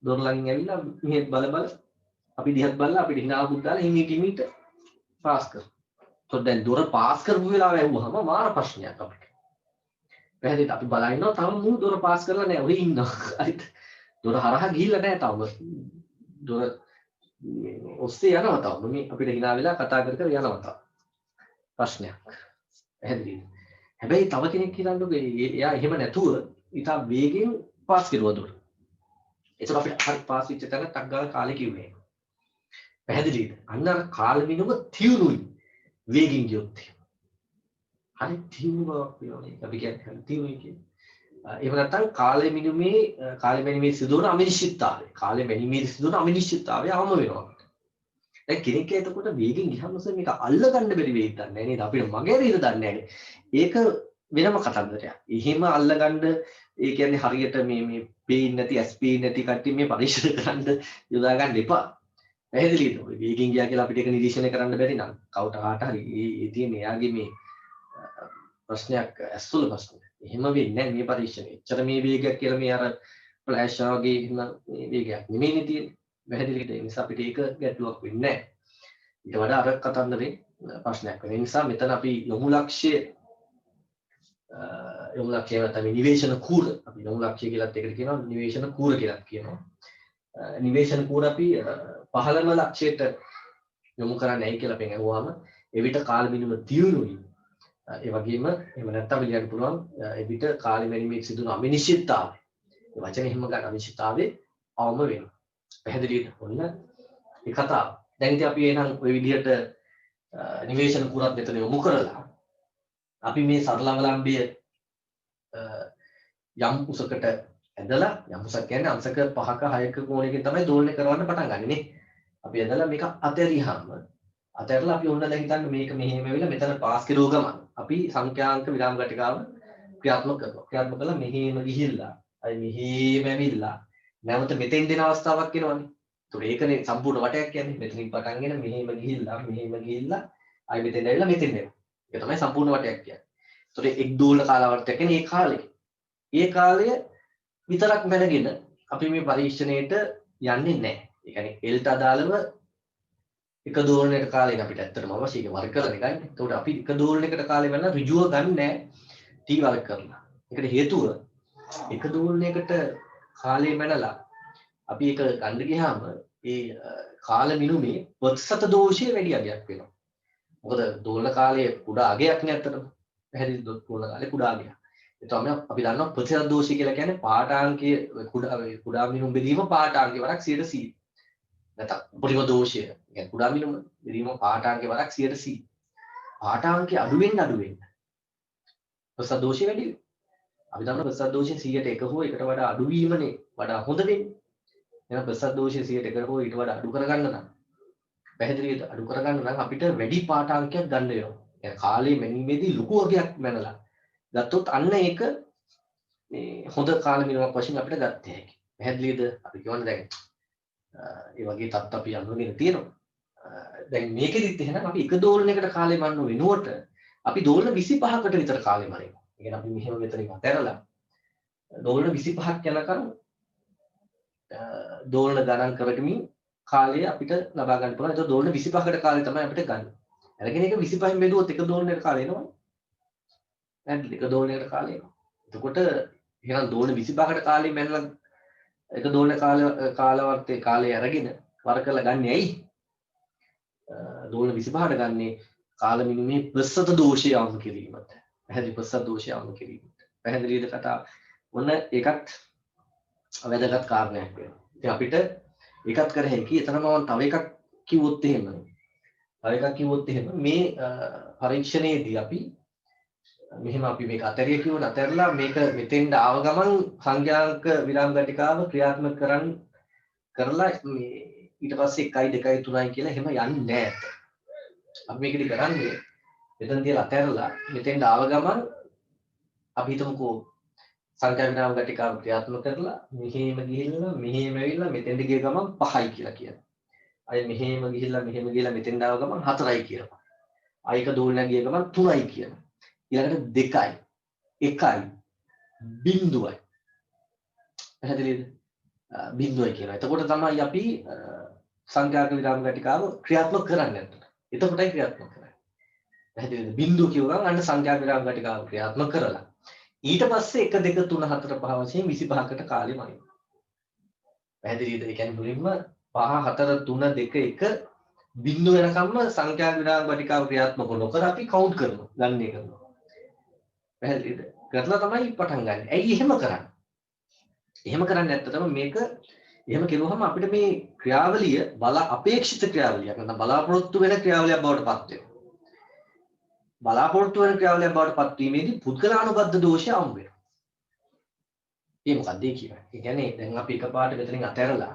A: දොර ළඟින් ඇවිල්ලා මෙහෙත් බල අපි දිහත් බලලා අපිට hina බුත් දාලා හිමිට පාස් කරනවා. તો දැන් දොර පාස් කරපු වෙලාව ඇහුවම මාර ප්‍රශ්නයක් අපිට. පැහැදිලිද? අපි බලා ඉන්නවා තාම මූ දොර පාස් කරලා නැහැ. ඔය ඉන්නවා. හරිද? දොර හරහා ගිහිල්ලා නැහැ තාම. දොර ඔස්සේ යනවා තාම. මේ අපිට hina වෙලා කතා කර යනවා තාම. ප්‍රශ්නයක්. පැහැදිලිද? හැබැයි තව කෙනෙක් හිතන්නකෝ එයා එහෙම නැතුව ඊට වේගෙන් පාස් කරුවා දොර. ඒක අපිට හරි පාස් වෙච්ච තැන ටක් ගාලා කාලේ කිව්වේ. පැහැදිලිද? අන්න අර කාලමිනුම තියුණුයි වේගින් ගියොත්. හරි තියුණුවක් වෙනවා. අපි කියන්නේ තියුණුයි කියන්නේ. එහෙම නැත්නම් කාලෙමිනුමේ සිදුවන අවිනිශ්චිතතාවය. කාලෙමිනුමේ සිදුවන අවිනිශ්චිතතාවය අවම වෙනවා. දැන් කෙනෙක් එතකොට වේගින් ගියම මේක අල්ල ගන්න බැරි වෙයිද දන්නේ නේද? අපිට මගේ හරියට දන්නේ නැහැ. ඒක වෙනම කතන්දරයක්. එහෙම අල්ල ගන්න ඒ කියන්නේ හරියට මේ පේන්නේ නැති පේන්නේ නැති කට්ටිය මේ පරීක්ෂණ කරන්න යොදා ගන්න එපා. පැහැදිලිද? ඔය වේගින් ගියා කියලා අපිට ඒක නිරීක්ෂණය කරන්න බැරි නම් කවුට හරි ඒ තියෙන එයාගේ මේ ප්‍රශ්නයක් ඇස්වල ප්‍රශ්නයක්. එහෙම වෙන්නේ නැහැ මේ පරීක්ෂණය. එච්චර මේ වේගයක් කියලා මේ අර ෆ්ලෑෂ් වගේ එහෙම මේ වේගයක් නෙමෙයිනේ තියෙන්නේ. පැහැදිලිද? ඒ නිසා අපිට ඒක ගැටලුවක් වෙන්නේ නැහැ. ඊට වඩා අර කතන්දරේ ප්‍රශ්නයක් වෙන නිසා මෙතන අපි යොමු ලක්ෂ්‍ය තමයි නිවේශන කූර. අපි යොමු ලක්ෂ්‍ය කියලාත් ඒකට කියනවා නිවේශන කූර කියලාත් කියනවා. නිවේශන කූර අපි පහළම ලක්ෂ්‍යයට යොමු කරන්නේ ඇයි කියලා අපි අහුවාම එවිට කාල මිනිම දියුණුයි. ඒ වගේම එහෙම නැත්නම් ලියන්න පුළුවන් එවිට කාල මිනිමේ සිදුවන අනිශ්චිතතාවය. ඒ වචනේ එහෙම ගන්න අනිශ්චිතතාවේ අවම වෙනවා. පැහැදිලිද? ඔන්න ඒ කතාව. දැන් ඉතින් අපි එහෙනම් ওই විදිහට නිවේශන කූරත් මෙතන යොමු කරලා අපි මේ සරල අවලම්බය යම් උසකට ඇදලා යම් උසක් කියන්නේ අංශක 5ක 6ක කෝණයකින් තමයි දෝලනය කරවන්න පටන් ගන්නෙ නේ. අපි ඇදලා මේක අතහැරලා අපි ඔන්න දැන් හිතන්න මේක මෙහෙම වෙලා මෙතන පාස් කිරෝ ගමන් අපි සංඛ්‍යාංක විරාම ගටිකාව ක්‍රියාත්මක කරනවා. ක්‍රියාත්මක කළා මෙහෙම ගිහිල්ලා අය මෙහෙම ඇවිල්ලා නැවත මෙතෙන් දෙන අවස්ථාවක් එනවනේ. ඒතකොට ඒකනේ සම්පූර්ණ වටයක් කියන්නේ. මෙතනින් පටන්ගෙන මෙහෙම ගිහිල්ලා අය මෙතෙන් ඇවිල්ලා මෙතෙන් එනවා. ඒක තමයි සම්පූර්ණ වටයක් කියන්නේ. ඒතකොට එක් දෝලන කාලාවර්තයක් කියන්නේ ඒ කාලය. ඒ කාලය විතරක් මැනගෙන අපි මේ පරීක්ෂණයට යන්නේ නැහැ. ඒ කියන්නේ L ට අදාළව එක දෝලනයකට කාලයක අපිට ඇත්තටම අවශ්‍ය ඒක වර්ග කරලා ගන්න. ඒතකොට අපි එක දෝලනයකට කාලය වෙන ඍජුව ගන්න නැහැ T වර්ග කරලා. ඒකට හේතුව එක දෝලනයකට කාලය මැනලා අපි ඒක ගන්න ගියාම ඒ කාල මිනුමේ ප්‍රතිශත දෝෂය වැඩි අගයක් වෙනවා. මොකද දෝලන කාලයේ කුඩා අගයක් නේ ඇත්තටම. පැහැදිලි දෝලන කාලේ කුඩා අගයක්. ඒ තමයි අපි දන්නවා ප්‍රතිශත දෝෂය කියලා කියන්නේ පාඨාංකයේ කුඩා මිනුම් බෙදීම පාඨාංකයේ වරක් 100%. නැත්නම් උපරිම දෝෂය. කියන්නේ කුඩා මිනුම බෙදීම පාඨාංකයේ වරක් 100%. පාඨාංකයේ අඩු වෙන්න ප්‍රතිශත දෝෂය වැඩි වෙනවා. අපි දන්නවා ප්‍රතිශත දෝෂය 100ට 1 හෝ එකට වඩා අඩු වීමනේ වඩා හොඳ වෙන්නේ. එහෙනම් ප්‍රතිශත දෝෂය 100ට 1 හෝ ඊට වඩා අඩු කරගන්න නම් පැහැදිලිද අඩු කරගන්න නම් අපිට වැඩි පාඨාංකයක් ගන්න වෙනවා. يعني කාලයේ මැනීමේදී ලොකු වර්ගයක් මැනලා ගත්තොත් අන්න ඒක මේ හොඳ කාල මිනුමක් වශයෙන් අපිට ගන්න හැකියි. පැහැදිලිද? අපි කියවනේ දැන් ඒ වගේ තත් අපි අඳුනගෙන තියෙනවා. දැන් මේකෙදිත් එහෙනම් අපි එක දෝලනයකට කාලය මරන වෙනුවට අපි දෝලන 25කට විතර කාලය මරනවා. ඒ කියන්නේ අපි මෙහෙම මෙතනින් අතහැරලා දෝලන 25ක් යනකම් දෝලන ගණන් කරගමින් කාලය අපිට ලබා ගන්න පුළුවන්. ඒක දෝලන 25කට කාලය තමයි අපිට ගන්න. අරගෙන ඒක 25න් බෙදුවොත් එක දෝලනයකට කාලය එනවා. නැත්නම් එක දෝලනයකට කාලය එනවා. එතකොට එහෙනම් දෝලන 25කට කාලය මැනලා එක දෝලන කාලවර්තයේ කාලය අරගෙන වර කරලා ගන්න ඇයි? දෝලන 25ට ගන්නේ කාල මිනිමේ ප්‍රසත දෝෂය අවම කිරීමට. පැහැදිලි ප්‍රසත දෝෂය අවම කිරීමට. පැහැදිලිද කතාව? ඔන්න ඒකත් වැදගත් කාරණයක් වෙනවා. ඉතින් අපිට ඒකත් කර හැකි. එතනම මම තව එකක් කිව්වොත් එහෙම මේ පරීක්ෂණයේදී අපි මෙහෙම අපි මේක අතරිය කියවන අතරලා මේක මෙතෙන්ට ආව ගමන් සංඛ්‍යාංක විරාම ගටිකාව ක්‍රියාත්මක කරලා මේ ඊට පස්සේ 1යි 2යි 3යි කියලා එහෙම යන්නේ නැහැ. අපි මේකෙදි කරන්නේ මෙතන තියලා අතරලා මෙතෙන්ට ආව ගමන් අපි හිතමුකෝ සංඛ්‍යා විරාම ගටිකාව ක්‍රියාත්මක කරලා මෙහෙම ගිහිල්ලා මෙහෙම ඇවිල්ලා මෙතෙන්ට ගිය ගමන් 5යි කියලා කියනවා. අය මෙහෙම ගිහිල්ලා මෙතෙන්ට ආව ගමන් 4යි කියනවා. ආයක දෝලනය ගිය ගමන් 3යි කියනවා. ඊළඟට 2යි 1යි 0යි පැහැදිලිද? 0යි කියනවා. එතකොට තමයි අපි සංඛ්‍යාක විරාම ගටිකාව ක්‍රියාත්මක කරන්නේ. එතකොටයි ක්‍රියාත්මක කරන්නේ. පැහැදිලිද? 0 කියුවම අන්න සංඛ්‍යාක විරාම ගටිකාව ක්‍රියාත්මක කරලා ඊට පස්සේ 1 2 3 4 5 වශයෙන් 25කට කාලෙ මනිනවා. පැහැදිලිද? ඒ කියන්නේ මුලින්ම 5 4 3 2 1 බිංදුව වෙනකම්ම සංඛ්‍යාක විරාම ගටිකාව ක්‍රියාත්මක නොකර අපි කවුන්ට් කරනවා. ගණනය කරනවා. පැහැදිලිද? කරලා තමයි පටන් ගන්න. ඇයි එහෙම කරන්නේ? එහෙම කරන්නේ නැත්තටම මේක එහෙම කෙරුවහම අපිට මේ ක්‍රියාවලිය අපේක්ෂිත ක්‍රියාවලියක් නැත්නම් බලාපොරොත්තු වෙන ක්‍රියාවලියක් බවට පත් වෙනවා. බලාපොරොත්තු වෙන ක්‍රියාවලියක් බවට පත් වීමේදී පුද්ගලානුබද්ධ දෝෂය අමු වෙනවා. ඒ මොකක්ද ඒ කියන්නේ? ඒ කියන්නේ දැන් අපි එකපාරට මෙතනින් අතහැරලා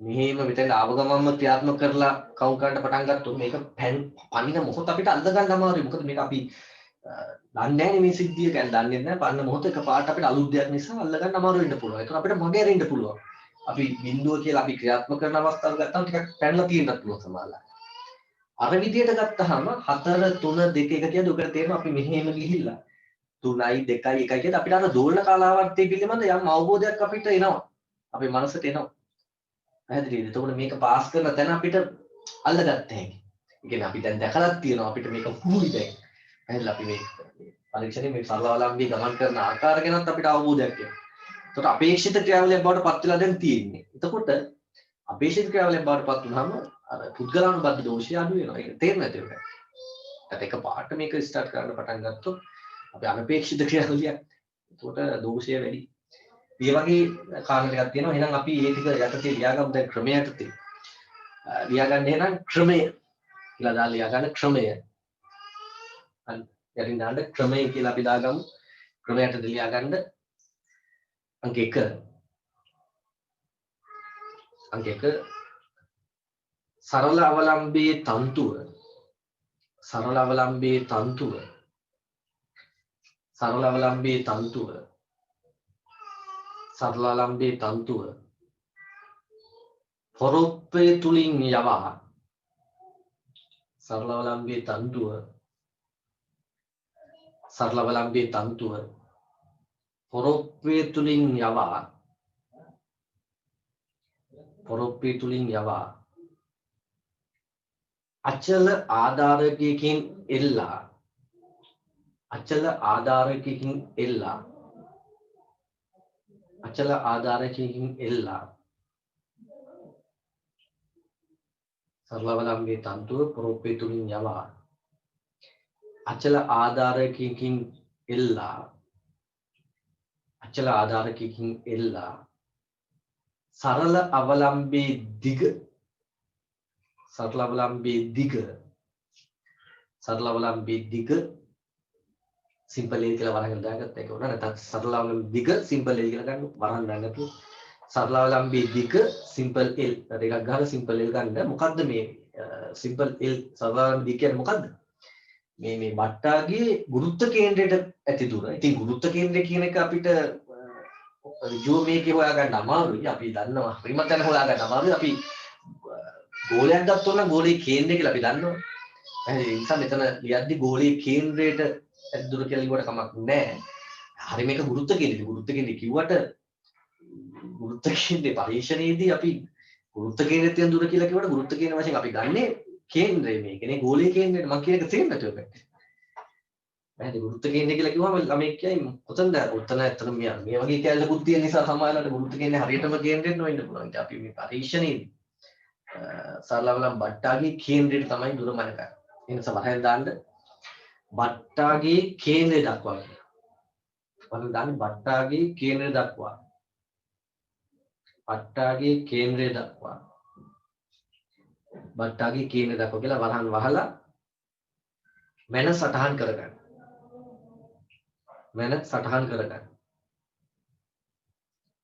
A: මෙහෙම මෙතන ආව ගමන්ම ක්‍රියාත්මක කරලා කවුන්ට් කරන්න පටන් ගත්තොත් මේක පණින මොහොත අපිට අල්ල ගන්න අමාරුයි. මොකද මේක අපි දන්නේ නැහැ මේ සිද්ධිය ගැන දන්නේ නැහැ. පන්න මොහොත එකපාරට අපිට අලුත් දෙයක් නිසා අල්ල ගන්න අමාරු වෙන්න පුළුවන්. ඒක අපිට මගේ අරින්න පුළුවන්. අපි බිඳුව කියලා අපි ක්‍රියාත්මක කරන අවස්ථාව ගත්තාම ටිකක් පැනලා තියෙන්නත් පුළුවන් සමහරවිට. අර විදියට ගත්තාම 4 3 2 1 කියද්දි උකට තේරෙනවා අපි මෙහෙම ගිහිල්ලා 3යි 2යි 1යි කියද්දි අපිට අර දෝලන කාලාවර්තය පිළිබඳ යම් අවබෝධයක් අපිට එනවා. අපේ මනසට එනවා. පැහැදිලිද? එතකොට මේක පාස් කරන තැන අපිට අල්ලගත්ත හැකි. කියන්නේ අපි දැන් දැකලා තියෙනවා අපිට මේක හුරුයි දැන්. එහෙනම් අපි මේ පරීක්ෂණයේ මේ සරලවලම්බී ගමන් කරන ආකාර ගැනත් අපිට අවබෝධයක් තියෙනවා. එතකොට අපේක්ෂිත ක්‍රියාවලියක් බවට පත් වෙලා දැන් තියෙන්නේ. එතකොට අපේක්ෂිත ක්‍රියාවලියක් බවට පත් වුනහම අර පුද්ගලානුබද්ධ දෝෂය අඩු වෙනවා. ඒක තේරෙන්නේ නැති වෙනවා. ඒත් එක පාට මේක ස්ටාර්ට් කරන්න පටන් ගත්තොත් අපි අනපේක්ෂිත ක්‍රියාවලියක්. එතකොට දෝෂය වැඩි. මේ වගේ කාරණා ටිකක් තියෙනවා. එහෙනම් අපි මේ ටික යටතේ ලියාගමු දැන් ක්‍රමය යටතේ. ලියාගන්න එහෙනම් ක්‍රමය කියලා දාලා ලියාගන්න ක්‍රමය. යටින් දාන්න ක්‍රමය කියලා අපි දාගමු. ක්‍රමයට ලියාගන්න අංක 1 අංක 1 සරල අවලම්බී තන්තුව සරල අවලම්බී තන්තුව සරල අවලම්බී තන්තුව සරල අවලම්බී තන්තුව පොරොප්පේ තුලින් යවා සරල අවලම්බී තන්තුව සරල අවලම්බී තන්තුව පොරොප්පේ තුලින් යවා පොරොප්පේ තුලින් යවා අචල ආධාරකයකින් එල්ලා අචල ආධාරකයකින් එල්ලා අචල ආධාරකයකින් එල්ලා සරලවලම්බී තන්තුව පොරොප්පේ තුලින් යවා අචල ආධාරකයකින් එල්ලා අචල ආධාරකයකින් එල්ලා සරල අවලම්බී දිග සරල අවලම්බී දිග සරල අවලම්බී දිග සිම්පල් ඒ කියලා වරහන් දාගත්ත එක උනා නැත්නම් සරල අවලම්බී දිග සිම්පල් ඒ කියලා ගන්න වරහන් දාගත්තු සරල අවලම්බී දිග සිම්පල් එල් දෙකක් ගහලා සිම්පල් එල් ගන්න මොකද්ද මේ සිම්පල් එල් සරල අවලම්බී කියන්නේ මොකද්ද මේ බට්ටාගේ ගුරුත්ව කේන්ද්‍රයට ඇති දුර. ඉතින් ගුරුත්ව කේන්ද්‍රය කියන එක අපිට රිජුව මේකේ හොයාගන්න අමාරුයි. අපි දන්නවා රිමත් යන හොයාගන්න අමාරුයි. අපි ගෝලයක් ගත්තොත් නම් ගෝලයේ කේන්ද්‍රය කියලා අපි දන්නවා. ඒ නිසා මෙතන ලියද්දි ගෝලයේ කේන්ද්‍රයට ඇති දුර කියලා ලියුවට කමක් නැහැ. හරි මේක ගුරුත්ව කේන්ද්‍රය. ගුරුත්ව කේන්ද්‍රය කිව්වට ගුරුත්ව කේන්ද්‍රේ පරීක්ෂණයේදී අපි ගුරුත්ව කේන්ද්‍රයෙන් තියෙන දුර කියලා කිව්වට ගුරුත්ව කේන්ද්‍ර වශයෙන් අපි ගන්නේ කේන්ද්‍රය මේකනේ ගෝලීය කේන්ද්‍රයට මම කියන එක තේරෙන්නේ නැතුව පැත්තේ. පැහැදිලි ගුරුත්ව කේන්ද්‍රය කියලා කිව්වම ළමයි කියයි කොතනද උත්තර ඇත්තටම මේ වගේ කැලලකුත් තියෙන නිසා සමහරවිට ගුරුත්ව කේන්ද්‍රය හරියටම කේන්ද්‍රෙත් නොවෙන්න පුළුවන්. ඉතින් අපි මේ පරීක්ෂණයේදී සරලවලම් බට්ටාගේ කේන්ද්‍රයට තමයි දුර මනක. ඒ නිසා වරෙන් දාන්න බට්ටාගේ කේන්ද්‍රය දක්වා කියලා. වරෙන් දාන්න බට්ටාගේ කේන්ද්‍රය දක්වා. බට්ටාගේ කේන්ද්‍රය දක්වා. බට්ටාගේ කේන්ද්‍රය දක්වා කියලා වරහන් වහලා මැන සටහන් කරගන්න. මැන සටහන් කරගන්න.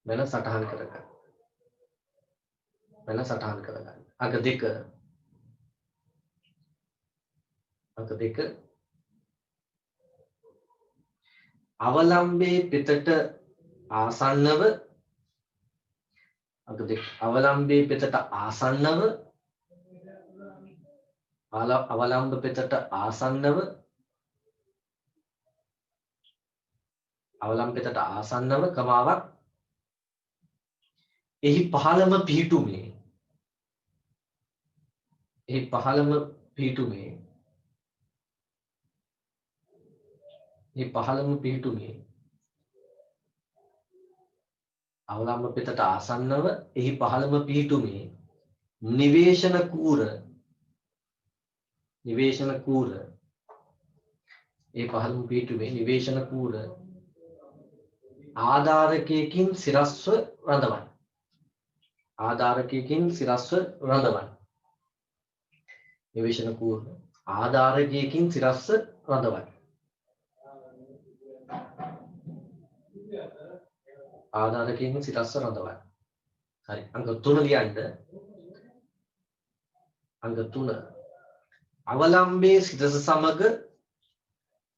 A: මැන සටහන් කරගන්න. මැන සටහන් කරගන්න. අංක 2 අංක 2 අවලම්බේ පිටට ආසන්නව අංක 2 අවලම්බේ පිටට ආසන්නව අවලම්බ පිටට ආසන්නව අවලම්බ පිටට ආසන්නව කමාවක් එහි පහළම පිහිටුමේ එහි පහළම පිහිටුමේ එහි පහළම පිහිටුමේ අවලම්බ පිටට ආසන්නව එහි පහළම පිහිටුමේ නිවේශන කූර ඒ පහළම පිහිටුමේ නිවේශන කූර ආධාරකයකින් සිරස්ව රඳවන්න. ආධාරකයකින් සිරස්ව රඳවන්න. නිවේශන කූර ආධාරකයකින් සිරස්ව රඳවන්න. ආධාරකයකින් සිරස්ව රඳවන්න. හරි. අංක 3 ලියන්න. අංක 3 අවලම්බයේ සිරස සමග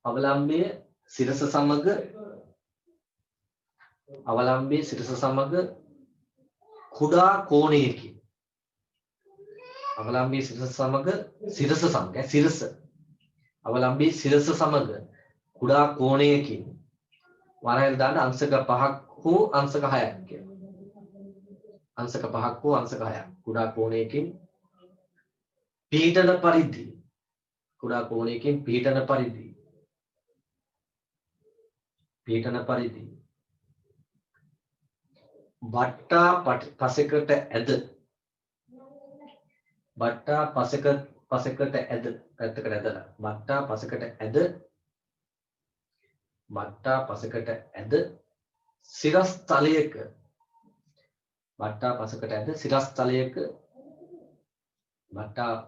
A: අවලම්බයේ සිරස සමග අවලම්බයේ සිරස සමග කුඩා කෝණයකින් අවලම්බයේ සිරස සමග සිරස අවලම්බයේ සිරස සමග කුඩා කෝණයකින් වරහෙන් දාන්න අංශක 5ක් හෝ අංශක 6ක් කියලා. අංශක 5ක් හෝ අංශක 6ක් කුඩා කෝණයකින් පිහිටන පරිදි කුඩා කෝණයකින් පිහිටන පරිදි වට්ටා පසෙකට ඇද පැත්තකට ඇදලා වට්ටා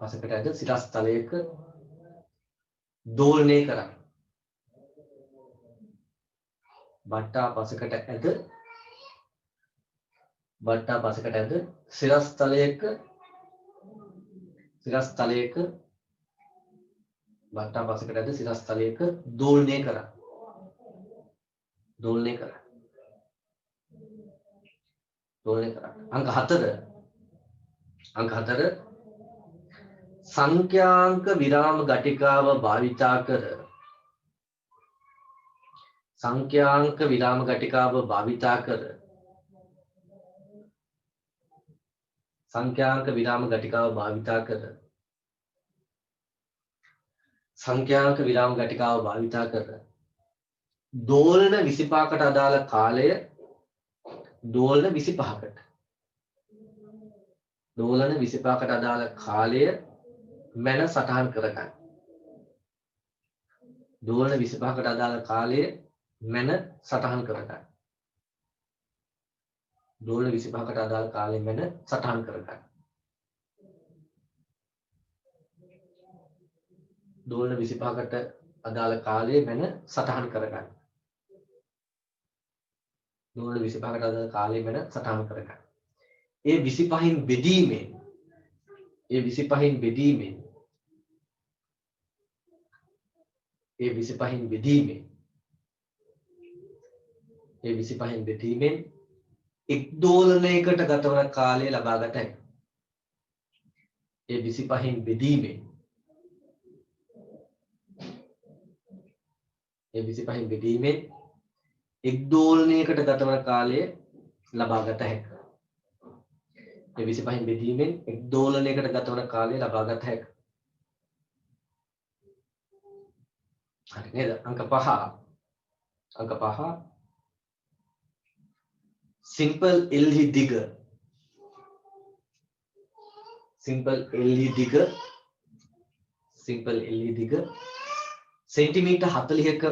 A: පසෙකට ඇද සිරස් තලයක දෝලනය කරන්න. වට්ටා පසෙකට ඇද සිරස් තලයක දෝලනය කරන්න. අංක 4 සංඛ්‍යාංක විරාම ගටිකාව භාවිතා කර දෝලන 25කට අදාළ කාලය මැන සටහන් කරගන්න. දෝලන 25කට අදාළ කාලය මැන සටහන් කරගන්න. දෝලන 25කට අදාළ කාලය මැන සටහන් කරගන්න. දෝලන 25කට අදාළ කාලය මැන සටහන් කරගන්න. දෝලන 25කට අදාළ කාලය මැන සටහන් කරගන්න. ඒ 25න් බෙදීමෙන් ඒ 25න් බෙදීමෙන් එක් දෝලනයකට ගතවන කාලය ලබා ගත හැකියි. ඒ 25න් බෙදීමෙන් එක් දෝලනයකට ගතවන කාලය ලබා ගත හැකියි. ඒ 25න් බෙදීමෙන් එක් දෝලනයකට ගතවන කාලය ලබා ගත හැකියි. හරි නේද? අංක 5 simple LE දිග සෙන්ටිමීටර් 40ක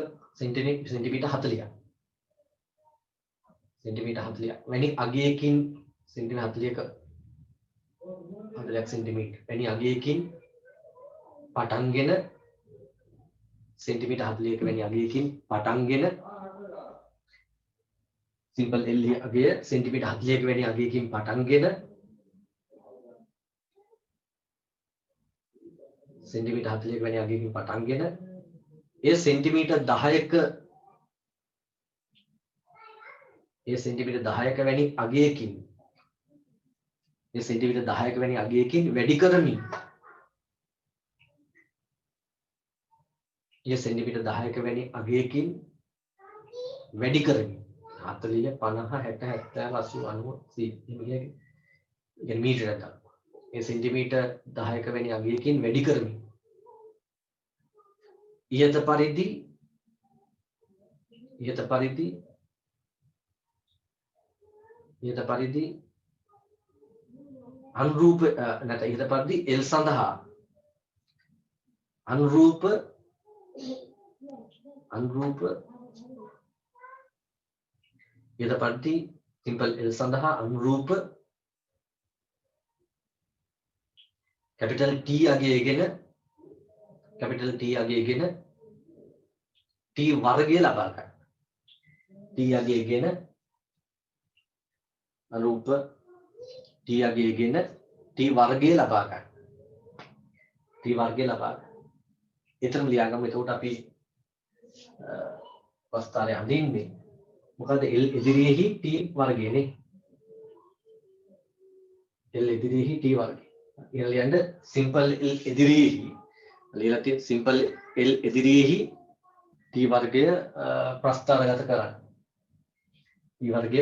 A: සෙන්ටිමීටර් 40ක් වැනි අගයකින් සෙන්ටිමීටර් 40ක සෙන්ටිමීටර් වැනි අගයකින් පටන්ගෙන සෙන්ටිමීටර් 40ක වැනි අගයකින් පටන්ගෙන සිම්පල් LE අගය සෙන්ටිමීටර් 40ක වැනි අගයකින් පටන්ගෙන සෙන්ටිමීටර් 40ක වැනි අගයකින් පටන්ගෙන ඒ සෙන්ටිමීටර් 10ක වැනි අගයකින් වැඩි කරමින් සෙන්ටිමීටර් 10ක වැනි අගයකින් වැඩි කරමින් 40 50 60 70 80 90 100 මීටරයක් දක්වා ඒ සෙන්ටිමීටර් 10ක වැනි අගයකින් වැඩි කරමින් ඉහත පරිදි අනුරූප නැත්නම් ඉහත පරිදි L සඳහා අනුරූප ඉහත පරිදි සිම්පල් L සඳහා අනුරූප කැපිටල් T අගයගෙන T වර්ගය ලබා ගන්න. T අගයගෙන අනුරූප T අගයගෙන T වර්ගය ලබා ගන්න. එතරම් ලියාගමු. එතකොට අපි වස්තාරය අඳින්නේ මොකද L ඉදිරියේහි T වර්ගයනේ. L ඉදිරියේහි T වර්ගය. ඊළඟ සිම්පල් L ඉදිරියේහි ලියලා තියෙන සිම්පල් L ඉදිරියේහි T වර්ගය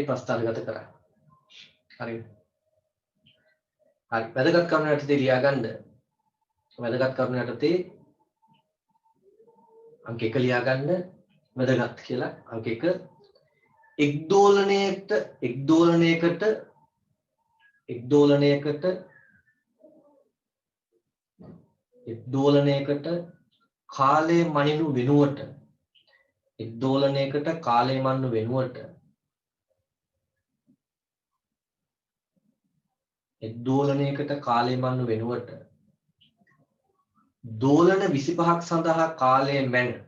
A: ප්‍රස්ථාරගත කරන්න. හරි. වැදගත් කම යටතේ ලියා ගන්න වැදගත් කරුණු යටතේ අංක 1 ලියා ගන්න වැදගත් කියලා අංක 1 එක් දෝලනයකට කාලය මනිනු වෙනුවට දෝලන 25ක් සඳහා කාලය මැන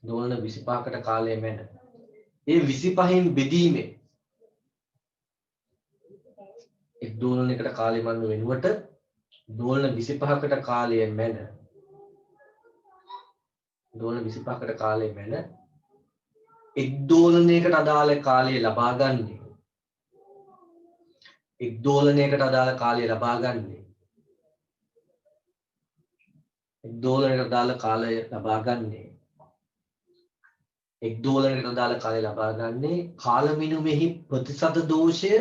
A: දෝලන 25කට කාලය මැන ඒ 25න් බෙදීමේ එක් දෝලනයකට කාලය මනිනු වෙනුවට දෝලන 25කට කාලය මැන එක් දෝලනයකට අදාළ කාලය ලබා ගන්නේ එක් දෝලනයකට අදාළ කාලය ලබා ගන්නේ කාල මිනුමෙහි ප්‍රතිශත දෝෂය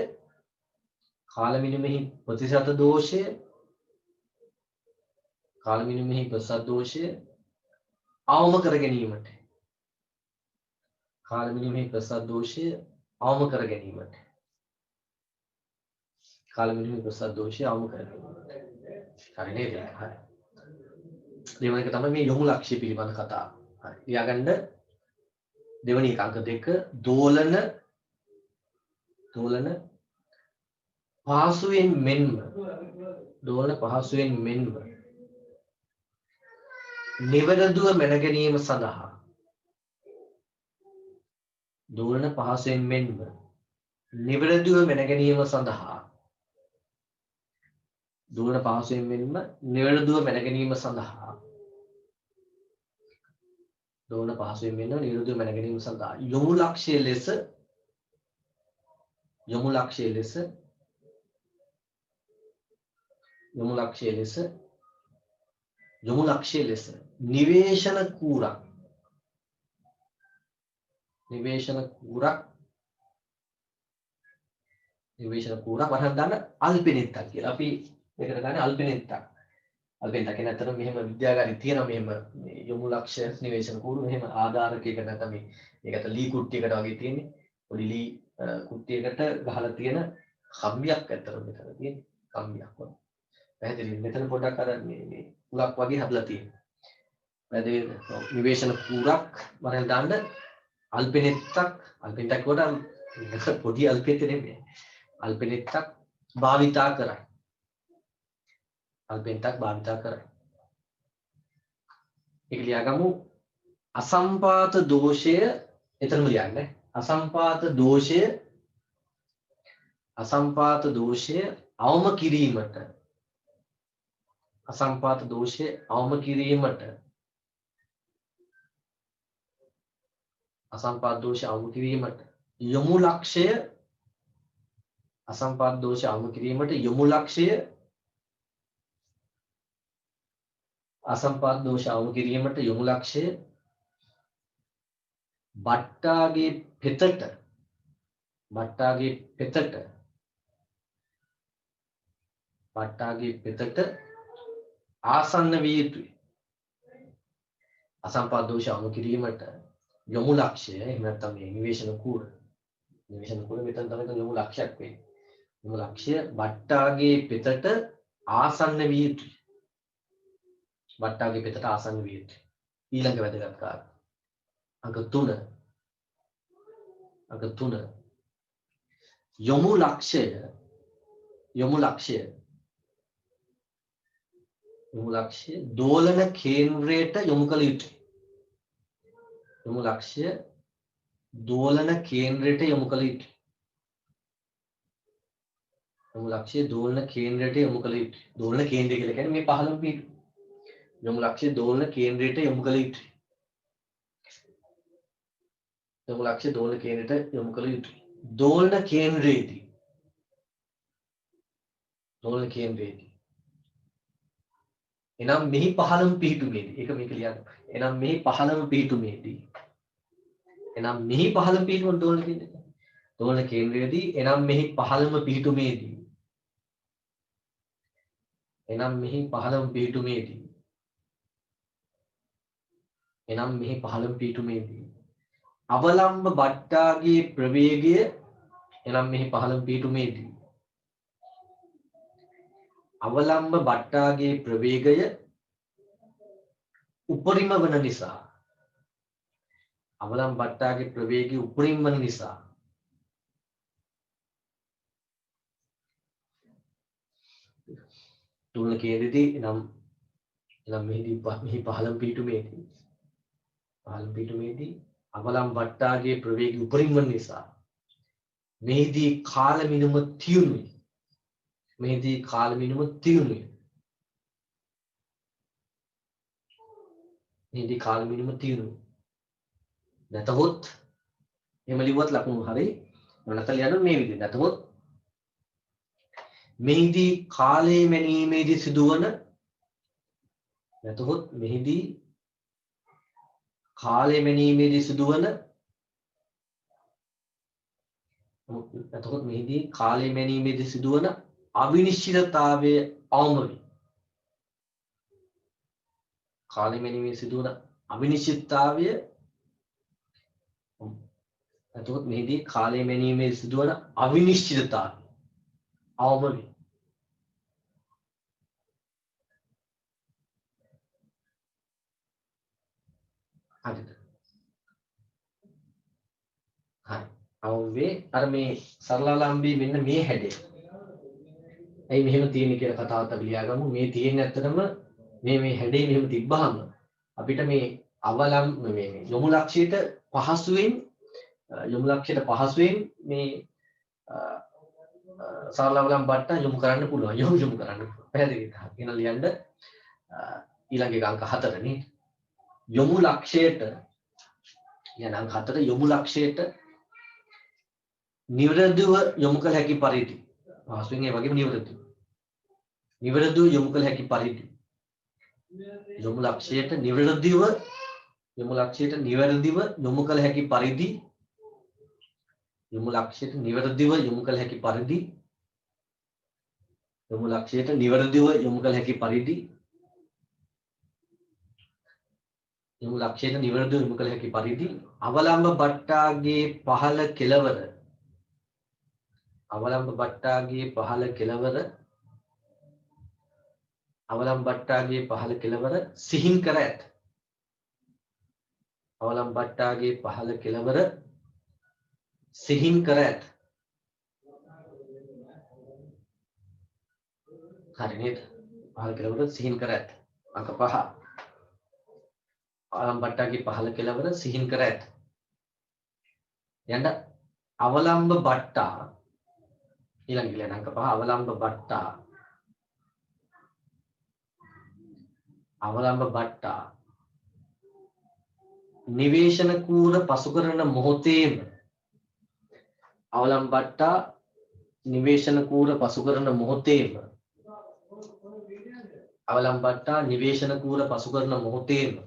A: අවම කර ගැනීමට හරි නේද? හරි. දෙවන එක තමයි මේ යොමු ලක්ෂ්‍ය පිළිබඳ කතාව. හරි. ලියාගන්න දෙවන එක අංක 2 දෝලන පහසුවෙන් මෙන්ම නිවැරදිව මැන ගැනීම සඳහා යොමු ලක්ෂ්‍ය ලෙස නිවේශන කූරක් වරහන් දාන්න අල්පෙනෙත්තක් කියලා. අපි මේකට ගන්න අල්පෙනෙත්තක්. අල්පෙනෙත්තක් කියන්නේ අතන මෙහෙම විද්‍යාගාරي තියෙනවා මෙහෙම මේ යොමු ලක්ෂ්‍ය නිවේශන කූරු මෙහෙම ආධාරකයක නැත්නම් මේකට ලී කුට්ටියකට වගේ තියෙන්නේ. පොඩි ලී කුට්ටියකට ගහලා තියෙන කම්බියක් අතර මෙතන තියෙන්නේ. කම්බියක් වගේ. පැහැදිලි. මෙතන පොඩ්ඩක් අර මේ කුලක් වගේ හදලා තියෙනවා. පැහැදිලි. නිවේශන කූරක් වරෙන් දාන්න අල්පෙනෙත්තක් කොට පොඩි අල්පෙනෙත් නෙමෙයි. අල්පෙනෙත්තක් භාවිතා කරයි. ඒක ලියාගමු. අසම්පාත දෝෂය එතනම ලියන්නේ. අසම්පාත දෝෂය අවම කිරීමට යොමු ලක්ෂ්‍ය බට්ටාගේ පෙතට ආසන්න විය යුතුයි. අසම්පාත දෝෂ අවම කිරීමට යොමු ලක්ෂ්‍ය එහෙම නැත්නම් මේ නිවේශන කූර මෙතන තමයි යොමු ලක්ෂයක් වෙන්නේ. යොමු ලක්ෂ්‍ය බට්ටාගේ පෙතට ආසන්න විය යුතුයි. ඊළඟ වැදගත් කාරණා අංක 3 යොමු ලක්ෂ්‍ය දෝලන කේන්ද්‍රයට යොමු කළ යුතුයි. දෝලන කේන්ද්‍රයට යොමු කළ යුතුයි. දෝලන කේන්ද්‍රය කියලා කියන්නේ මේ 15 පිටු. යොමු ලක්ෂ්‍ය දෝලන කේන්ද්‍රයට යොමු කළ යුතුයි. දෝලන කේන්ද්‍රයේදී එනම් මෙහි 15 පිහිටුමේදී ඒක මේක ලියන්න. එනම් මෙහි 15 පිහිටුමේදී එනම් මෙහි පහළම පිහිටුවන දෝලන කේන්ද්‍රය. දෝලන කේන්ද්‍රයේදී එනම් මෙහි පහළම පිහිටුමේදී එනම් මෙහි පහළම පිහිටුමේදී එනම් මෙහි පහළම පිහිටුමේදී අවලම්බ බට්ටාගේ ප්‍රවේගය එනම් මෙහි පහළම පිහිටුමේදී අවලම්බ බට්ටාගේ ප්‍රවේගය උපරිම වන නිසා අවලම්බ බට්ටාගේ ප්‍රවේගය උපරිම වන නිසා දෝලන කේන්ද්‍රයේදී එනම් මෙහි පහළම පිහිටුමේදී අවලම්බ බට්ටාගේ ප්‍රවේගය උපරිම වන නිසා මෙහිදී කාල මිනුම තියුණුයි. මෙහිදී කාල මිනුම තියුණුයි. මෙහිදී කාල මිනුම තියුණුයි. නැතහොත් එහෙම ලිව්වත් ලකුණු හරි. නැතල යන මේ විදිහට. නැතහොත් මෙහිදී කාලයේ මැනීමේදී සිදුවන නැතහොත් මෙහිදී කාලයේ මැනීමේදී සිදුවන නැතහොත් මෙහිදී කාලයේ මැනීමේදී සිදුවන අවිනිශ්චිතතාවය අවම වේ. කාලයේ මැනීමේදී සිදුවන අවිනිශ්චිතතාවය නැතහොත් මෙහිදී කාලයේ මැනීමේදී සිදුවන අවිනිශ්චිතතාවය අවම වේ. හරිද? හරි. අවුවේ අර මේ සරලාලම්බී මෙන්න මේ හැඩය. ඇයි මෙහෙම තියෙන්නේ කියලා කතාවත් අපි ලියාගමු. මේ තියෙන්නේ ඇත්තටම මේ හැඩේ මෙහෙම තිබ්බහම අපිට මේ අවලම් මේ යොමු ලක්ෂයට පහසුවෙන් මේ සරලවලම් බට්ටා යොමු කරන්න පුළුවන්. යොමු කරන්න පුළුවන්. පැහැදිලිද? කියන ලියන්න ඊළඟ එක අංක 4 නේ. යොමු ලක්ෂයට යන අංක 4 යොමු ලක්ෂයට නිවැරදිව යොමු කළ හැකි පරිදි පහසුවෙන් ඒ වගේම නිවැරදිව යොමු කළ හැකි පරිදි යොමු ලක්ෂයට නිවැරදිව යොමු කළ හැකි පරිදි යොමු ලක්ෂයට නිවැරදිව යොමු කළ හැකි පරිදි යොමු ලක්ෂයට නිවැරදිව යොමු කළ හැකි පරිදි යොමු ලක්ෂයට නිවැරදිව යොමු කළ හැකි පරිදි අවලම්බ බට්ටාගේ පහළ කෙළවර අවලම්බ බට්ටාගේ පහළ කෙළවර සිහින් කර ඇත. අවලම්බ බට්ටාගේ පහළ කෙළවර සිහින් කර ඇත. හරි නේද? පහළ කෙළවර සිහින් කර ඇත. අංක 5. අවලම්බ බට්ටාගේ පහළ කෙළවර සිහින් කර ඇත. යන්න අවලම්බ බට්ටා ඊළඟ ලියන අංක 5 අවලම්බ බට්ටා නිවේශන කූර පසු කරන මොහොතේම අවලම්බ බට්ටා නිවේශන කූර පසු කරන මොහොතේම අවලම්බ බට්ටා නිවේශන කූර පසු කරන මොහොතේම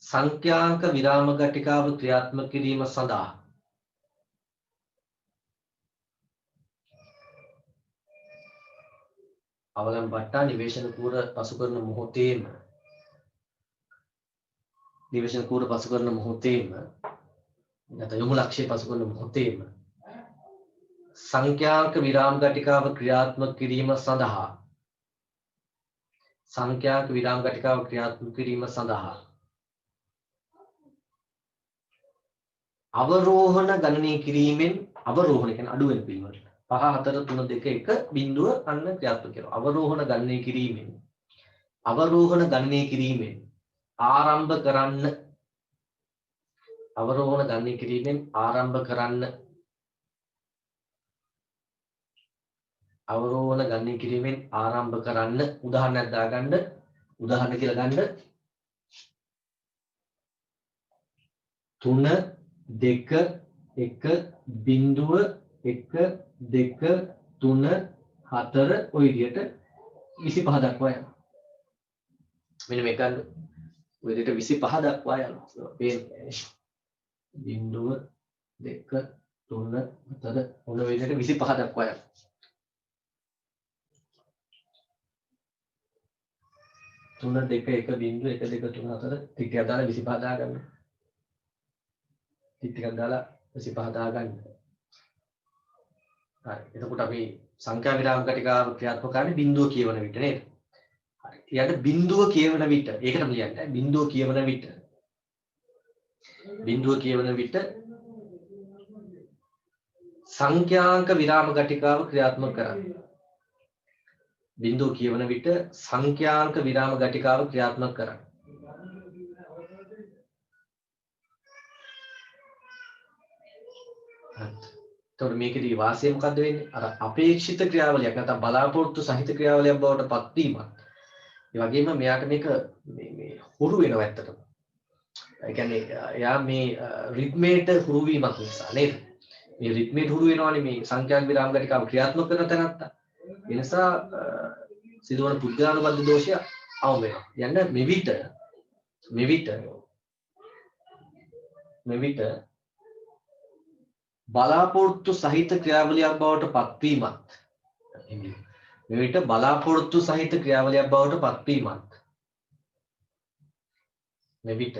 A: සංඛ්‍යාංක විරාම ගටිකාව ක්‍රියාත්මක කිරීම සඳහා අවලම්බ බට්ටා නිවේශන කූර පසු කරන මොහොතේම නැත්නම් යොමු ලක්ෂ්‍ය පසු කරන මොහොතේම සංඛ්‍යාංක විරාම ගටිකාව ක්‍රියාත්මක කිරීම සඳහා අවරෝහණ ගණනය කිරීමෙන් අවරෝහණ කියන්නේ අඩු වෙන පිළිවෙල 5 4 3 2 1 බිඳුව අන්න ක්‍රියාත්මක කරනවා. අවරෝහණ ගණනය කිරීමෙන් ආරම්භ කරන්න උදාහරණයක් දාගන්න. උදාහරණ කියලා ගන්න 3 2 1 බිඳුව 1 2 3 4 ඔය විදිහට 25 දක්වා යනවා. මෙන්න මේක ගන්න. ඔය දෙක 25 දක්වා යනවා. පේන්නේ 0 2 3 4 මොන විදිහට 25 දක්වා යනවා. 3 2 1 බිංදුව 1 2 3 4 ටිකක් දාලා 25 දාගන්න. ටිකක් දාලා 25 දාගන්න. හරි. එතකොට අපි සංඛ්‍යා විරාම කටිකාව ක්‍රියාත්මක කරන්නේ බිංදුව කියවන විට නේද? හරි. ඊට බිංදුව කියවන විට ඒකටම ලියන්න. බිංදුව කියවන විට සංඛ්‍යාංක විරාම කටිකාව ක්‍රියාත්මක කරන්න. බිංදුව කියවන විට සංඛ්‍යාංක විරාම කටිකාව ක්‍රියාත්මක කරන්න. එතකොට මේකේදී වාසිය මොකද්ද වෙන්නේ? අර අපේක්ෂිත ක්‍රියාවලියක් නැත්නම් බලාපොරොත්තු සහිත ක්‍රියාවලියක් බවට පත්වීමක්. ඒ වගේම මෙයාට මේක මේ හුරු වෙනවා ඇත්තටම. ඒ කියන්නේ එයා මේ රිද්මේට හුරු වීමක් නිසා නේද? මේ රිද්මේට හුරු වෙනවානේ මේ සංඛ්‍යාංක විරාම කටිකාව ක්‍රියාත්මක කරන තැනත්ත. ඒ නිසා සිදුවන පුද්ගලානුබද්ධ දෝෂය අවම වෙනවා. යන්න මෙවිට බලාපොරොත්තු සහිත ක්‍රියාවලියක් බවට පත්වීමත් මෙවිට බලාපොරොත්තු සහිත ක්‍රියාවලියක් බවට පත්වීමත් මෙවිට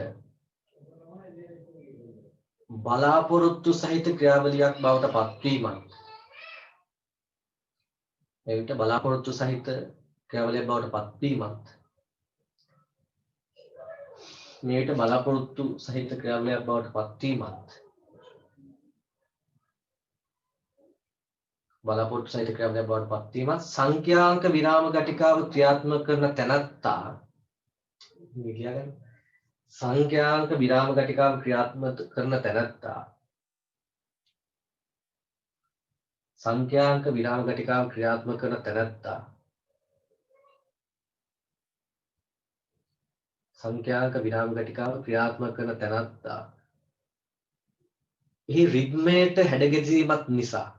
A: බලාපොරොත්තු සහිත ක්‍රියාවලියක් බවට පත්වීමත් මෙවිට බලාපොරොත්තු සහිත ක්‍රියාවලියක් බවට පත්වීමත් මෙවිට බලාපොරොත්තු සහිත ක්‍රියාවලියක් බවට පත්වීමත් බලාපොරොත්තු සහිත ක්‍රියාවලියක් බවට පත්වීමත් සංඛ්‍යාංක විරාම කටිකාව ක්‍රියාත්මක කරන තැනත්තා මේ කියලාගෙන සංඛ්‍යාංක විරාම කටිකාව ක්‍රියාත්මක කරන තැනත්තා සංඛ්‍යාංක විරාම කටිකාව ක්‍රියාත්මක කරන තැනත්තා සංඛ්‍යාංක විරාම කටිකාව ක්‍රියාත්මක කරන තැනත්තා එහි රිද්මයට හැඩගැසීමක් නිසා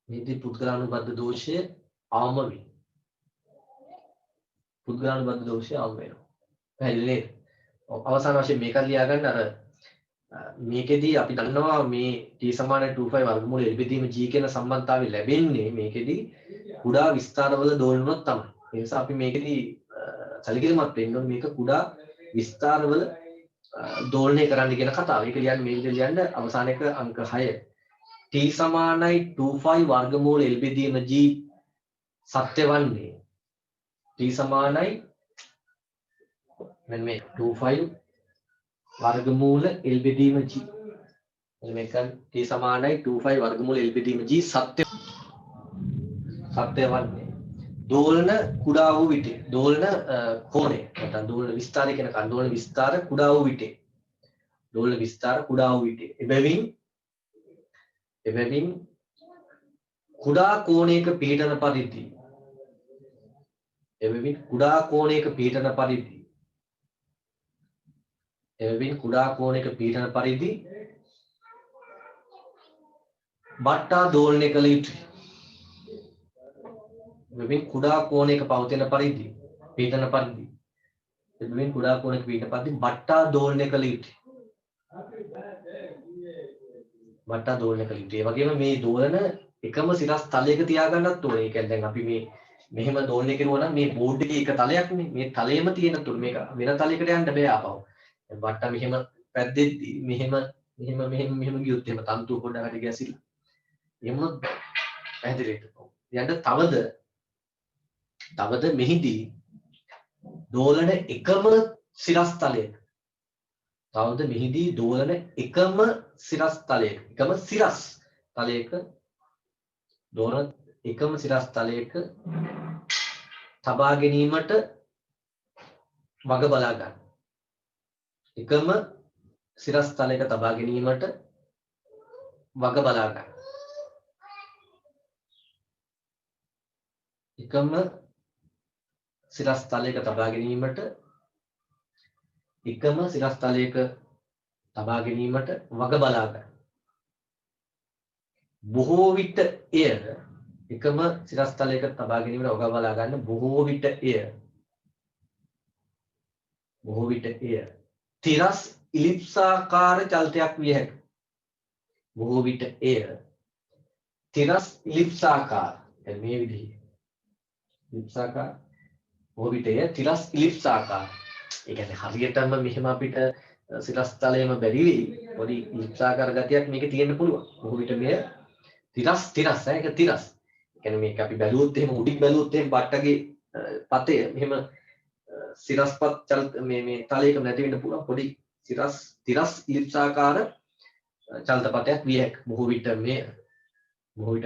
A: මෙහිදී පුද්ගලානුබද්ධ දෝෂය අවම වේ. පුද්ගලානුබද්ධ දෝෂය අවම වෙනවා. පැහැදිලි නේද? අවසාන වශයෙන් මේකත් ලියාගන්න අර මේකෙදී අපි දන්නවා මේ t = 2π වර්ගමූල L බෙදීම g කියන සම්බන්ධතාවය ලැබෙන්නේ මේකෙදී කුඩා විස්තරවල දෝලනොත් තමයි. ඒ නිසා අපි මේකෙදී සැලකිලිමත් වෙන්න ඕනේ මේක කුඩා විස්තරවල දෝලනය කරන්න කියන කතාව. ඒක ලියන්නේ මේ විදිහට ලියන්න අවසාන එක අංක 6 t = 2π වර්ගමූල L බෙදීම g සත්‍ය වන්නේ t = මෙන්න මේ 2π වර්ගමූල L බෙදීම g මෙන්න මේක t = 2π වර්ගමූල L බෙදීම g සත්‍ය වන්නේ දෝලන කුඩා වූ විටේ දෝලන කෝණය නැත්නම් දෝලන විස්තරය කියන දෝලන විස්තර කුඩා වූ විටේ එබැවින් කුඩා කෝණයක පිහිටන පරිදි බට්ටා දෝලනය කළ යුතුයි. කුඩා කෝණයක පවතින පරිදි පිහිටන පරිදි බට්ටා දෝලනය කළ යුතුයි. ඒ වගේම මේ දෝලන එකම සිරස් තලයක තියාගන්නත් ඕනේ. ඒ කියන්නේ දැන් අපි මෙහෙම දෝලනය කරුවා නම් මේ බෝඩ් එකේ එක තලයක්නේ. මේ තලයේම තියෙන තුරු මේක වෙන තලයකට යන්න බෑ ආපහු. දැන් බට්ටා මෙහෙම පැද්දෙද්දි මෙහෙම ගියොත් එහෙම තන්තුව පොඩ්ඩක් හරි ගැසිලා. එහෙම වුණොත් පැහැදිලිද? තවද මෙහිදී දෝලන එකම සිරස් තලයක තබා ගැනීමට වග බලා ගන්න. එකම සිරස් තලයක තබා ගැනීමට වග බලා ගන්න. එකම සිරස්තලයක තබා ගැනීමට වග බලා ගන්න. බොහෝ විට එය එකම සිරස්තලයක තබා ගැනීමට වග බලා ගන්න බොහෝ විට එය තිරස් ඉලිප්සාකාර චලිතයක් විය හැකියි. බොහෝ විට එය තිරස් ඉලිප්සාකාර මේ විදිහේ ඉලිප්සාකාර බොහෝ විට එය තිරස් ඉලිප්සාකාර. ඒ කියන්නේ හරියටම මෙහෙම අපිට සිරස්තලයේම බැරි වෙයි. පොඩි ඉලිප්සාකාර ගතියක් මේකේ තියෙන්න පුළුවන්. බොහෝ විට මෙය තිරස් ඒක තිරස්. ඒ කියන්නේ මේක අපි බැලුවොත් එහෙම උඩින් බැලුවොත් එහෙම බට්ටගේ පතය මෙහෙම සිරස්පත් මේ තලයක නැති වෙන්න පුළුවන්. පොඩි තිරස් ඉලිප්සාකාර චලිතපතයක් විය හැකියි. බොහෝ විට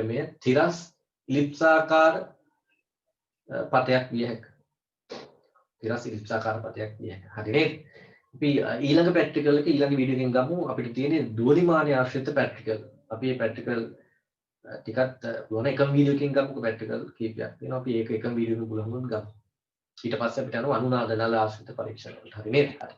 A: මෙය තිරස් ඉලිප්සාකාර පතයක් විය හැකියි. තිරස් ඉලිප්සාකාර පතයක් විය හැකියි. හරි නේද? අපි ඊළඟ ප්‍රැක්ටිකල් එක ඊළඟ වීඩියෝ එකෙන් ගමු. අපිට තියෙන්නේ දුවලිමානය ආශ්‍රිත ප්‍රැක්ටිකල්. අපි මේ ප්‍රැක්ටිකල් ටිකත් මොන එකම වීඩියෝ එකකින් ගමුකෝ ප්‍රැක්ටිකල් කීපයක් තියෙනවා. අපි ඒක එකම වීඩියෝ එකක බලමුත් ගමු. ඊට පස්සේ අපිට යනවා අනුනාද නල ආශ්‍රිත පරීක්ෂණ වලට. හරි නේද? හරි.